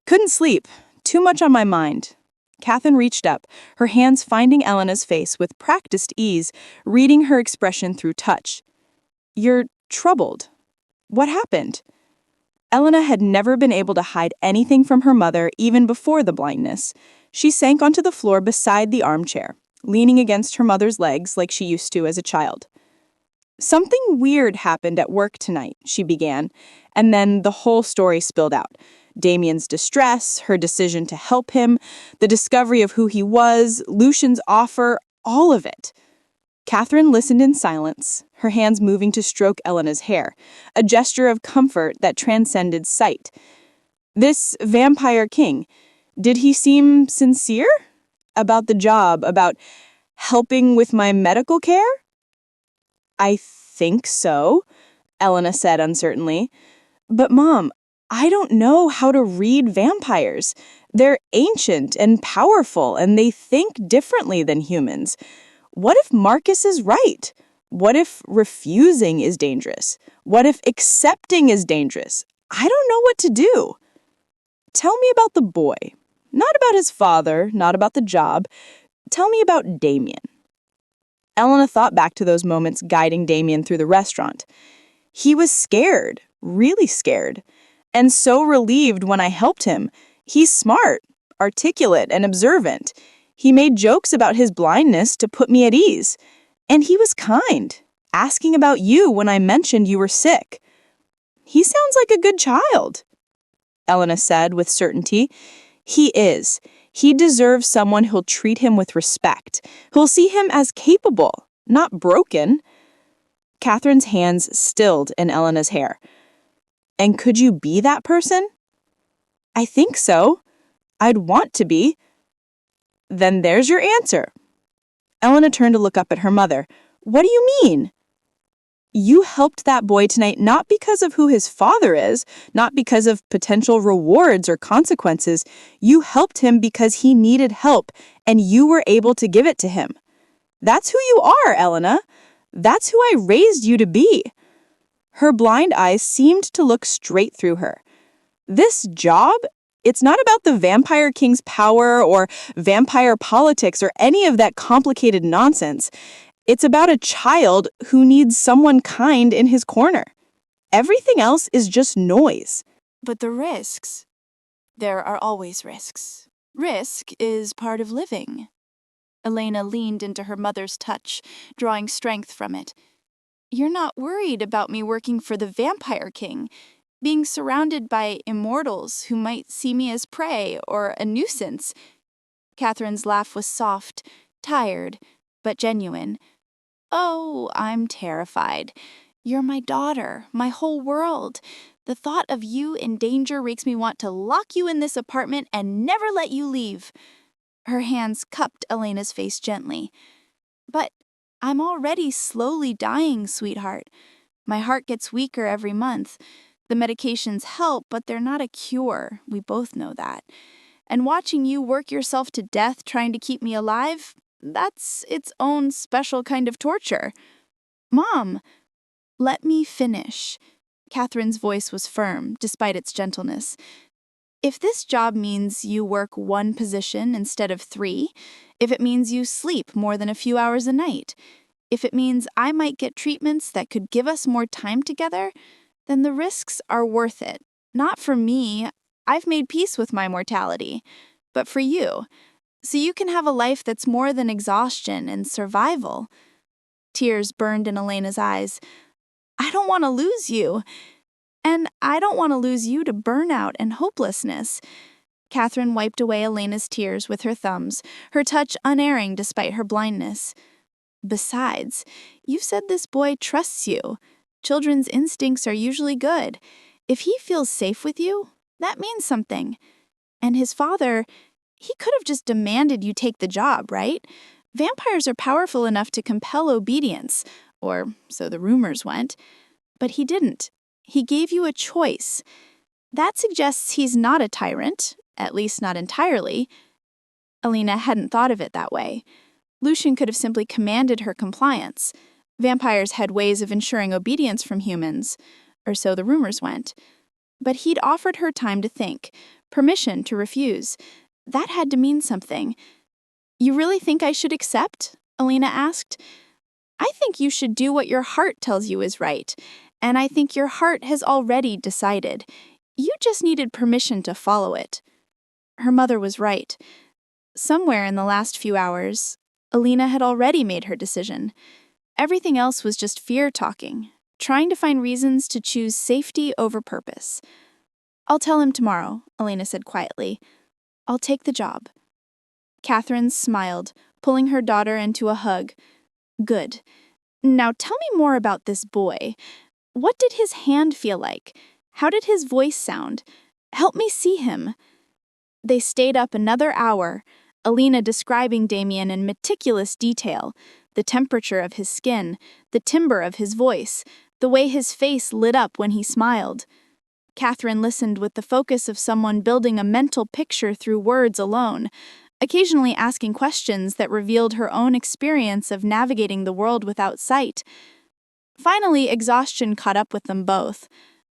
"Couldn't sleep. Too much on my mind." Catherine reached up, her hands finding Elena's face with practiced ease, reading her expression through touch. "You're troubled. What happened?" Elena had never been able to hide anything from her mother even before the blindness. She sank onto the floor beside the armchair, leaning against her mother's legs like she used to as a child. "Something weird happened at work tonight," she began, and then the whole story spilled out. Damien's distress, her decision to help him, the discovery of who he was, Lucian's offer, all of it. Catherine listened in silence, her hands moving to stroke Elena's hair, a gesture of comfort that transcended sight. "This Vampire King, did he seem sincere? About the job, about helping with my medical care?" "I think so," Elena said uncertainly. "But Mom, I don't know how to read vampires. They're ancient and powerful, and they think differently than humans. What if Marcus is right? What if refusing is dangerous? What if accepting is dangerous? I don't know what to do." "Tell me about the boy. Not about his father, not about the job. Tell me about Damien." Elena thought back to those moments guiding Damien through the restaurant. He was scared, really scared, and so relieved when I helped him. He's smart, articulate, and observant. He made jokes about his blindness to put me at ease. And he was kind, asking about you when I mentioned you were sick. "He sounds like a good child," Elena said with certainty. "He is. He deserves someone who'll treat him with respect, who'll see him as capable, not broken." Catherine's hands stilled in Elena's hair. "And could you be that person?" "I think so. I'd want to be." "Then there's your answer." Elena turned to look up at her mother. "What do you mean?" "You helped that boy tonight not because of who his father is, not because of potential rewards or consequences. You helped him because he needed help, and you were able to give it to him. That's who you are, Elena. That's who I raised you to be." Her blind eyes seemed to look straight through her. "This job, it's not about the Vampire King's power or vampire politics or any of that complicated nonsense. It's about a child who needs someone kind in his corner. Everything else is just noise." But the risks. There are always risks. Risk is part of living. Elena leaned into her mother's touch, drawing strength from it. "You're not worried about me working for the Vampire King, being surrounded by immortals who might see me as prey or a nuisance." Catherine's laugh was soft, tired, but genuine. "Oh, I'm terrified. You're my daughter, my whole world. The thought of you in danger makes me want to lock you in this apartment and never let you leave." Her hands cupped Elena's face gently. "But I'm already slowly dying, sweetheart. My heart gets weaker every month. The medications help, but they're not a cure. We both know that. And watching you work yourself to death trying to keep me alive, that's its own special kind of torture." "Mom, let me finish." Catherine's voice was firm, despite its gentleness. "If this job means you work one position instead of 3, if it means you sleep more than a few hours a night, if it means I might get treatments that could give us more time together, then the risks are worth it. Not for me, I've made peace with my mortality, but for you, so you can have a life that's more than exhaustion and survival." Tears burned in Elena's eyes. "I don't want to lose you. And I don't want to lose you to burnout and hopelessness." Catherine wiped away Elena's tears with her thumbs, her touch unerring despite her blindness. "Besides, you've said this boy trusts you. Children's instincts are usually good. If he feels safe with you, that means something. And his father, he could have just demanded you take the job, right? Vampires are powerful enough to compel obedience, or so the rumors went. But he didn't. He gave you a choice. That suggests he's not a tyrant, at least not entirely." Elena hadn't thought of it that way. Lucian could have simply commanded her compliance. Vampires had ways of ensuring obedience from humans, or so the rumors went. But he'd offered her time to think, permission to refuse. That had to mean something. "You really think I should accept?" Elena asked. "I think you should do what your heart tells you is right. And I think your heart has already decided. You just needed permission to follow it." Her mother was right. Somewhere in the last few hours, Elena had already made her decision. Everything else was just fear talking, trying to find reasons to choose safety over purpose. "I'll tell him tomorrow," Elena said quietly. "I'll take the job." Catherine smiled, pulling her daughter into a hug. "Good. Now tell me more about this boy. What did his hand feel like? How did his voice sound? Help me see him." They stayed up another hour, Elena describing Damien in meticulous detail, the temperature of his skin, the timbre of his voice, the way his face lit up when he smiled. Catherine listened with the focus of someone building a mental picture through words alone, occasionally asking questions that revealed her own experience of navigating the world without sight. Finally, exhaustion caught up with them both.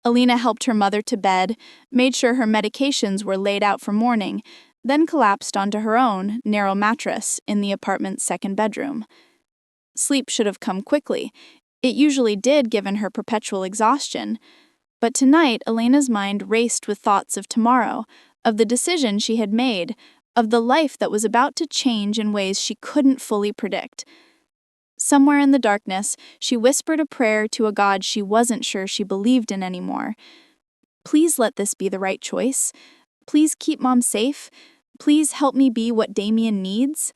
Elena helped her mother to bed, made sure her medications were laid out for morning, then collapsed onto her own narrow mattress in the apartment's second bedroom. Sleep should have come quickly. It usually did given her perpetual exhaustion. But tonight, Elena's mind raced with thoughts of tomorrow, of the decision she had made, of the life that was about to change in ways she couldn't fully predict. Somewhere in the darkness, she whispered a prayer to a God she wasn't sure she believed in anymore. "Please let this be the right choice. Please keep Mom safe. Please help me be what Damien needs."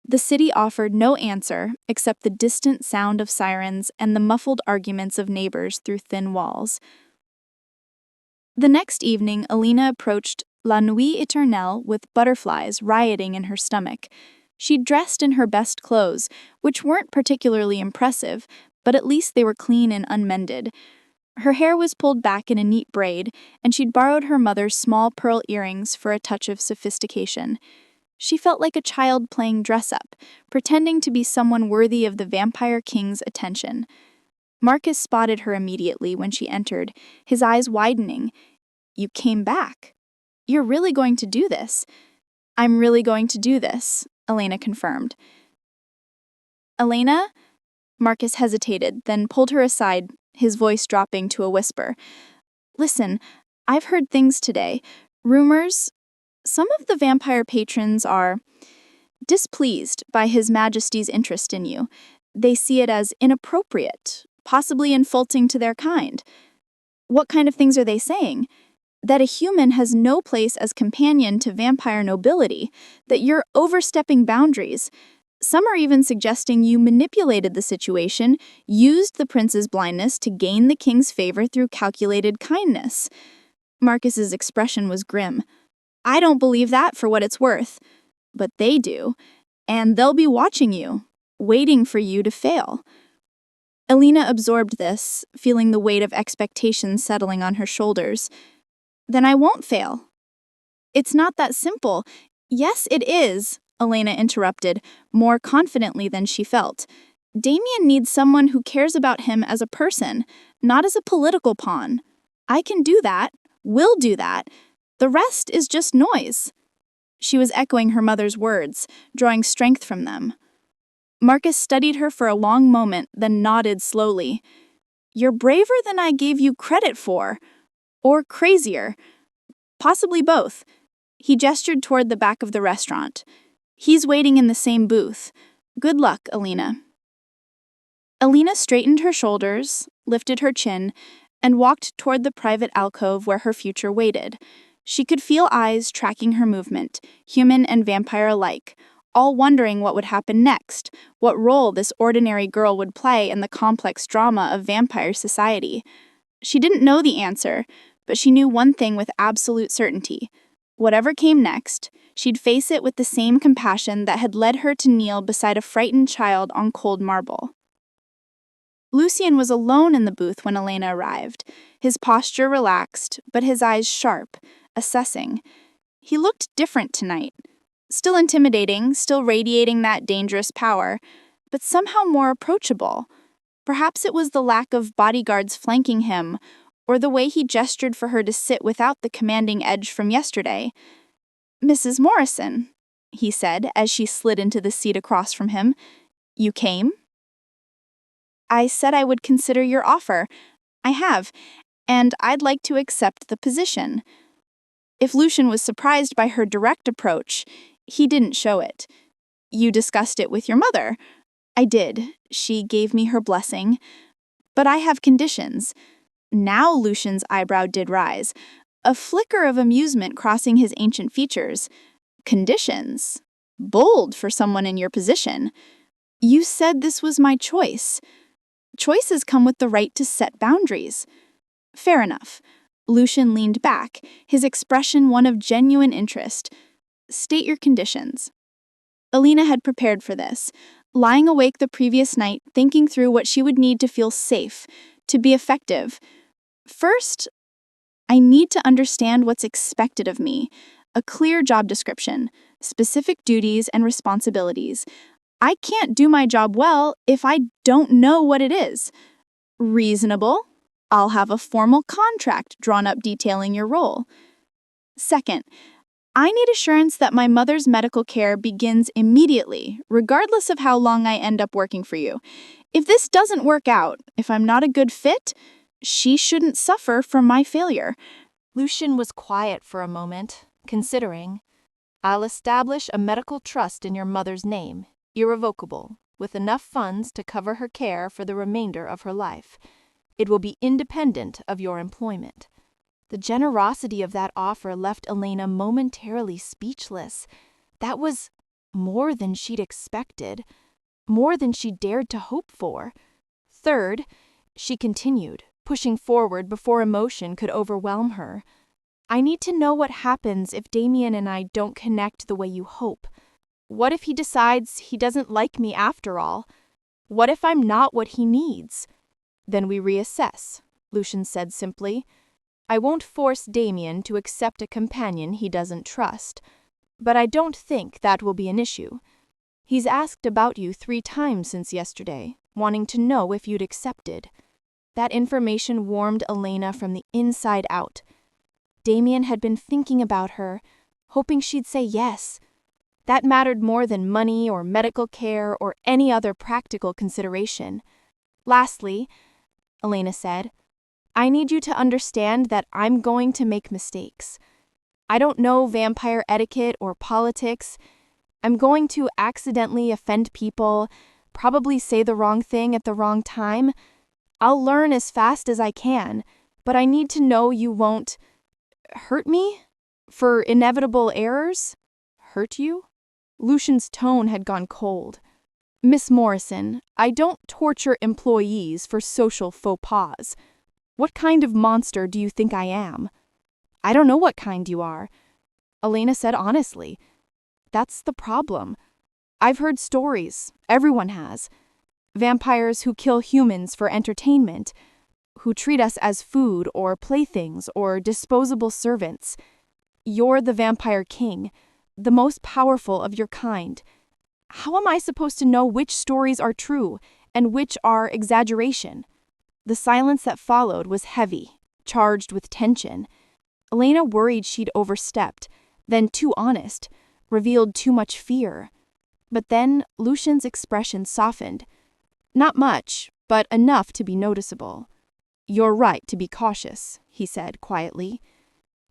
The city offered no answer except the distant sound of sirens and the muffled arguments of neighbors through thin walls. The next evening, Elena approached La Nuit Éternelle with butterflies rioting in her stomach. She'd dressed in her best clothes, which weren't particularly impressive, but at least they were clean and unmended. Her hair was pulled back in a neat braid, and she'd borrowed her mother's small pearl earrings for a touch of sophistication. She felt like a child playing dress-up, pretending to be someone worthy of the Vampire King's attention. Marcus spotted her immediately when she entered, his eyes widening. "You came back. You're really going to do this." "I'm really going to do this," Elena confirmed. "Elena?" Marcus hesitated, then pulled her aside, his voice dropping to a whisper. "Listen, I've heard things today. Rumors. Some of the vampire patrons are displeased by His Majesty's interest in you. They see it as inappropriate, possibly insulting to their kind." "What kind of things are they saying?" "That a human has no place as companion to vampire nobility, that you're overstepping boundaries. Some are even suggesting you manipulated the situation, used the prince's blindness to gain the king's favor through calculated kindness. Marcus's expression was grim. I don't believe that for what it's worth. But they do, and they'll be watching you, waiting for you to fail. Elena absorbed this, feeling the weight of expectations settling on her shoulders. Then I won't fail. It's not that simple. Yes, it is, Elena interrupted, more confidently than she felt. Damien needs someone who cares about him as a person, not as a political pawn. I can do that, will do that. The rest is just noise. She was echoing her mother's words, drawing strength from them. Marcus studied her for a long moment, then nodded slowly. You're braver than I gave you credit for. Or crazier. Possibly both. He gestured toward the back of the restaurant. He's waiting in the same booth. Good luck, Elena. Elena straightened her shoulders, lifted her chin, and walked toward the private alcove where her future waited. She could feel eyes tracking her movement, human and vampire alike, all wondering what would happen next, what role this ordinary girl would play in the complex drama of vampire society. She didn't know the answer, but she knew one thing with absolute certainty. Whatever came next, she'd face it with the same compassion that had led her to kneel beside a frightened child on cold marble. Lucien was alone in the booth when Elena arrived, his posture relaxed, but his eyes sharp, assessing. He looked different tonight. Still intimidating, still radiating that dangerous power, but somehow more approachable. Perhaps it was the lack of bodyguards flanking him, or the way he gestured for her to sit without the commanding edge from yesterday. Mrs. Morrison, he said as she slid into the seat across from him. You came? I said I would consider your offer. I have, and I'd like to accept the position. If Lucien was surprised by her direct approach, he didn't show it. You discussed it with your mother. I did. She gave me her blessing. But I have conditions. Now Lucien's eyebrow did rise, a flicker of amusement crossing his ancient features. Conditions? Bold for someone in your position. You said this was my choice. Choices come with the right to set boundaries. Fair enough. Lucien leaned back, his expression one of genuine interest. State your conditions. Elena had prepared for this, lying awake the previous night thinking through what she would need to feel safe, to be effective. First, I need to understand what's expected of me, a clear job description, specific duties and responsibilities. I can't do my job well if I don't know what it is. Reasonable. I'll have a formal contract drawn up detailing your role. Second, I need assurance that my mother's medical care begins immediately, regardless of how long I end up working for you. If this doesn't work out, if I'm not a good fit, she shouldn't suffer from my failure. Lucien was quiet for a moment, considering. I'll establish a medical trust in your mother's name, irrevocable, with enough funds to cover her care for the remainder of her life. It will be independent of your employment. The generosity of that offer left Elena momentarily speechless. That was more than she'd expected, more than she dared to hope for. Third, she continued, pushing forward before emotion could overwhelm her. I need to know what happens if Damien and I don't connect the way you hope. What if he decides he doesn't like me after all? What if I'm not what he needs? Then we reassess, Lucien said simply. I won't force Damien to accept a companion he doesn't trust, but I don't think that will be an issue. He's asked about you 3 times since yesterday, wanting to know if you'd accepted. That information warmed Elena from the inside out. Damien had been thinking about her, hoping she'd say yes. That mattered more than money or medical care or any other practical consideration. Lastly, Elena said, I need you to understand that I'm going to make mistakes. I don't know vampire etiquette or politics. I'm going to accidentally offend people, probably say the wrong thing at the wrong time. I'll learn as fast as I can, but I need to know you won't hurt me for inevitable errors. Hurt you? Lucien's tone had gone cold. Miss Morrison, I don't torture employees for social faux pas. What kind of monster do you think I am? I don't know what kind you are. Elena said honestly. That's the problem. I've heard stories. Everyone has. Vampires who kill humans for entertainment, who treat us as food or playthings or disposable servants. You're the vampire king, the most powerful of your kind. How am I supposed to know which stories are true and which are exaggeration? The silence that followed was heavy, charged with tension. Elena worried she'd overstepped, then too honest, revealed too much fear. But then Lucian's expression softened. Not much, but enough to be noticeable. You're right to be cautious, he said quietly.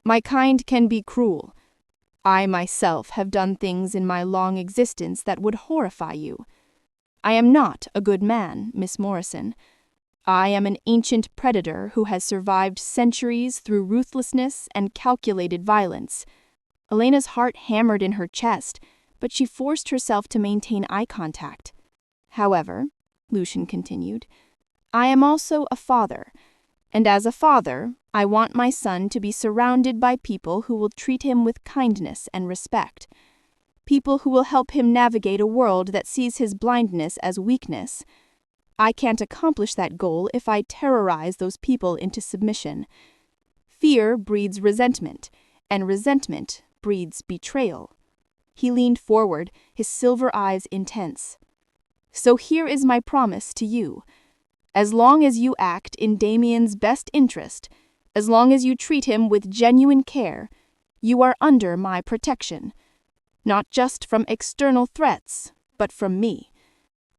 My kind can be cruel. I myself have done things in my long existence that would horrify you. I am not a good man, Miss Morrison. I am an ancient predator who has survived centuries through ruthlessness and calculated violence. Elena's heart hammered in her chest, but she forced herself to maintain eye contact. However, Lucian continued, I am also a father, and as a father, I want my son to be surrounded by people who will treat him with kindness and respect. People who will help him navigate a world that sees his blindness as weakness. I can't accomplish that goal if I terrorize those people into submission. Fear breeds resentment, and resentment breeds betrayal. He leaned forward, his silver eyes intense. So here is my promise to you. As long as you act in Damien's best interest, as long as you treat him with genuine care, you are under my protection. Not just from external threats, but from me.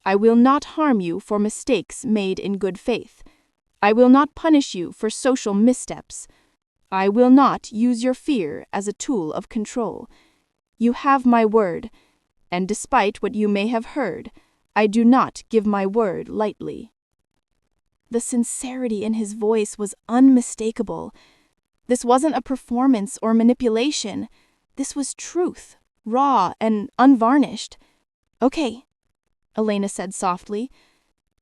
I will not harm you for mistakes made in good faith. I will not punish you for social missteps. I will not use your fear as a tool of control. You have my word, and despite what you may have heard, I do not give my word lightly. The sincerity in his voice was unmistakable. This wasn't a performance or manipulation. This was truth, raw and unvarnished. Okay, Elena said softly.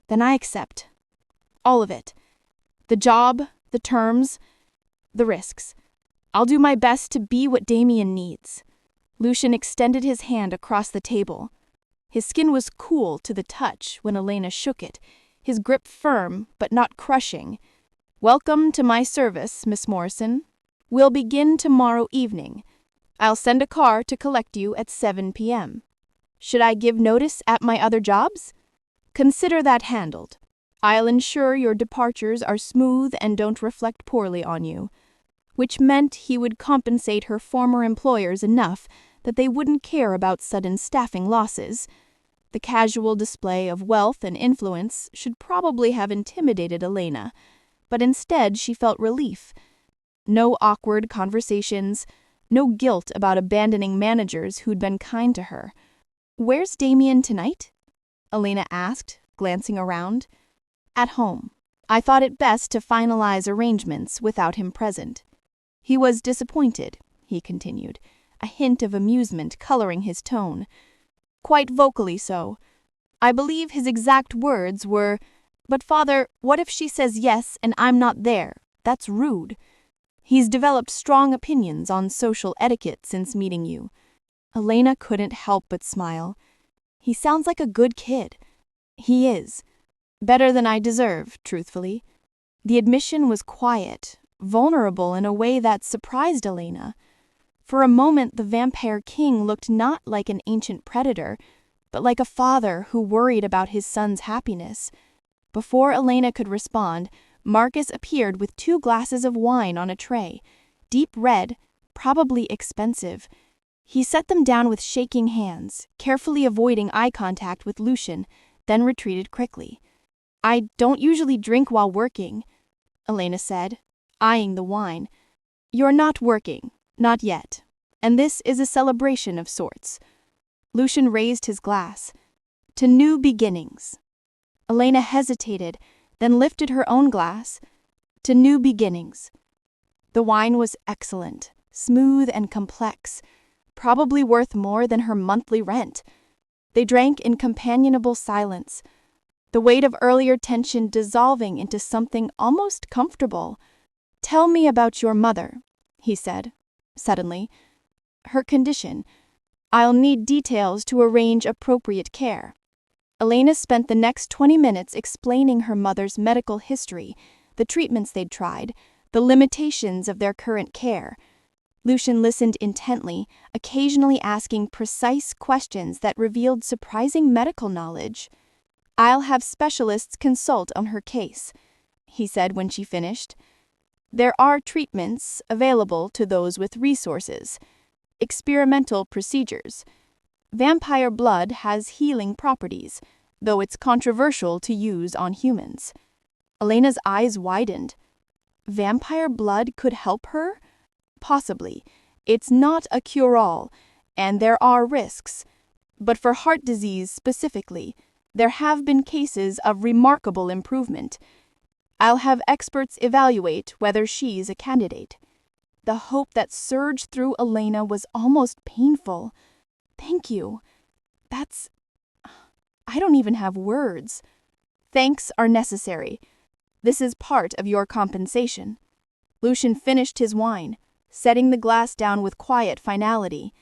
Then I accept. All of it. The job, the terms, the risks. I'll do my best to be what Damien needs. Lucian extended his hand across the table. His skin was cool to the touch when Elena shook it, his grip firm but not crushing. Welcome to my service, Miss Morrison. We'll begin tomorrow evening. I'll send a car to collect you at 7 p.m. Should I give notice at my other jobs? Consider that handled. I'll ensure your departures are smooth and don't reflect poorly on you. Which meant he would compensate her former employers enough that they wouldn't care about sudden staffing losses. The casual display of wealth and influence should probably have intimidated Elena, but instead she felt relief. No awkward conversations, no guilt about abandoning managers who'd been kind to her. Where's Damien tonight? Elena asked, glancing around. At home. I thought it best to finalize arrangements without him present. He was disappointed, he continued, a hint of amusement coloring his tone. Quite vocally so. I believe his exact words were, "But father, what if she says yes and I'm not there? That's rude." He's developed strong opinions on social etiquette since meeting you. Elena couldn't help but smile. He sounds like a good kid. He is. Better than I deserve, truthfully. The admission was quiet, vulnerable in a way that surprised Elena. For a moment, the vampire king looked not like an ancient predator, but like a father who worried about his son's happiness. Before Elena could respond, Marcus appeared with 2 glasses of wine on a tray, deep red, probably expensive. He set them down with shaking hands, carefully avoiding eye contact with Lucian, then retreated quickly. I don't usually drink while working, Elena said, eyeing the wine. You're not working. Not yet. And this is a celebration of sorts. Lucian raised his glass. To new beginnings. Elena hesitated, then lifted her own glass. To new beginnings. The wine was excellent, smooth and complex, probably worth more than her monthly rent. They drank in companionable silence, the weight of earlier tension dissolving into something almost comfortable. "Tell me about your mother," he said, suddenly. "Her condition. I'll need details to arrange appropriate care." Elena spent the next 20 minutes explaining her mother's medical history, the treatments they'd tried, the limitations of their current care. Lucian listened intently, occasionally asking precise questions that revealed surprising medical knowledge. "I'll have specialists consult on her case," he said when she finished. "There are treatments available to those with resources. Experimental procedures. Vampire blood has healing properties, though it's controversial to use on humans." Elena's eyes widened. Vampire blood could help her? Possibly. It's not a cure-all, and there are risks. But for heart disease specifically, there have been cases of remarkable improvement. I'll have experts evaluate whether she's a candidate. The hope that surged through Elena was almost painful. "Thank you. I don't even have words." "Thanks are necessary. This is part of your compensation." Lucian finished his wine, setting the glass down with quiet finality.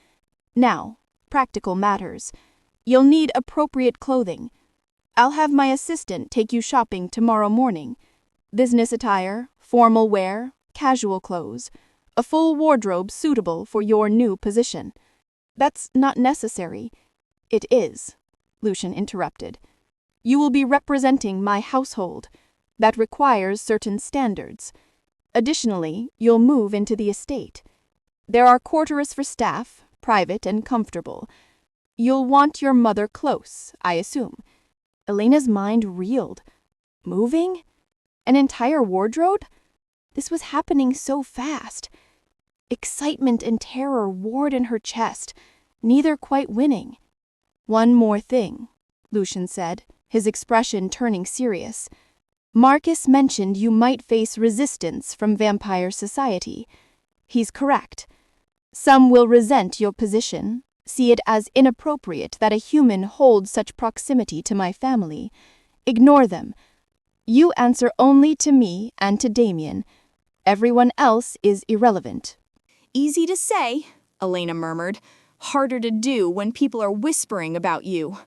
"Now, practical matters. You'll need appropriate clothing. I'll have my assistant take you shopping tomorrow morning. Business attire, formal wear, casual clothes. A full wardrobe suitable for your new position." "That's not necessary." "It is," Lucian interrupted. "You will be representing my household. That requires certain standards. Additionally, you'll move into the estate. There are quarters for staff, private and comfortable. You'll want your mother close, I assume." Elena's mind reeled. Moving? An entire wardrobe? This was happening so fast. Excitement and terror warred in her chest, neither quite winning. "One more thing," Lucian said, his expression turning serious. "Marcus mentioned you might face resistance from vampire society. He's correct. Some will resent your position, see it as inappropriate that a human holds such proximity to my family. Ignore them. You answer only to me and to Damien. Everyone else is irrelevant." "Easy to say," Elena murmured. "Harder to do when people are whispering about you."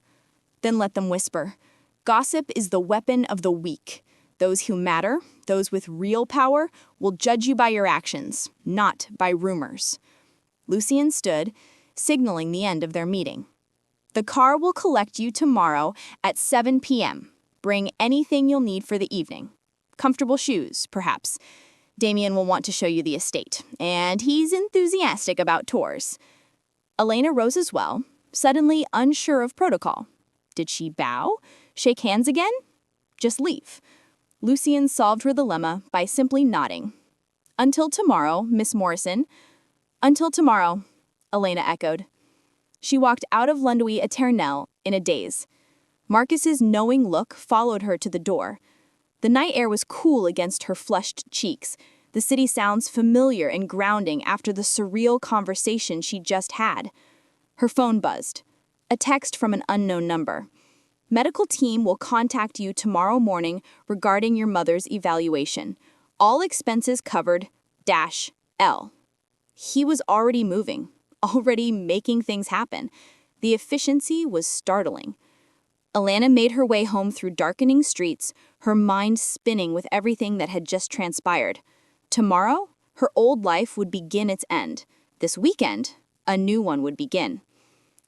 "Then let them whisper. Gossip is the weapon of the weak. Those who matter, those with real power, will judge you by your actions, not by rumors." Lucian stood, signaling the end of their meeting. "The car will collect you tomorrow at 7 p.m. Bring anything you'll need for the evening. Comfortable shoes, perhaps. Damien will want to show you the estate, and he's enthusiastic about tours." Elena rose as well, suddenly unsure of protocol. Did she bow? Shake hands again? Just leave? Lucian solved her dilemma by simply nodding. "Until tomorrow, Miss Morrison." "Until tomorrow," Elena echoed. She walked out of Nuit Éternelle in a daze. Marcus's knowing look followed her to the door. The night air was cool against her flushed cheeks, the city sounds familiar and grounding after the surreal conversation she just had. Her phone buzzed. A text from an unknown number. "Medical team will contact you tomorrow morning regarding your mother's evaluation. All expenses covered, -L." He was already moving, already making things happen. The efficiency was startling. Elena made her way home through darkening streets, her mind spinning with everything that had just transpired. Tomorrow, her old life would begin its end. This weekend, a new one would begin.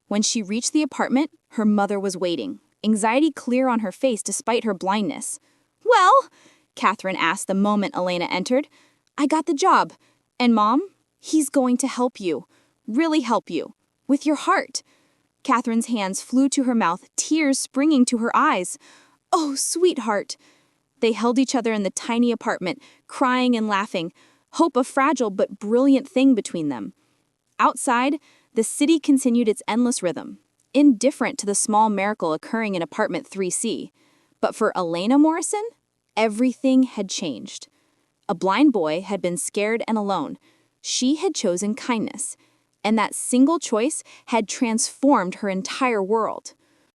When she reached the apartment, her mother was waiting, anxiety clear on her face despite her blindness. "Well," Catherine asked the moment Elena entered, "I got the job. And Mom, he's going to help you, really help you, with your heart." Catherine's hands flew to her mouth, tears springing to her eyes. "Oh, sweetheart." They held each other in the tiny apartment, crying and laughing, hope a fragile but brilliant thing between them. Outside, the city continued its endless rhythm, indifferent to the small miracle occurring in apartment 3C. But for Elena Morrison, everything had changed. A blind boy had been scared and alone. She had chosen kindness, and that single choice had transformed her entire world.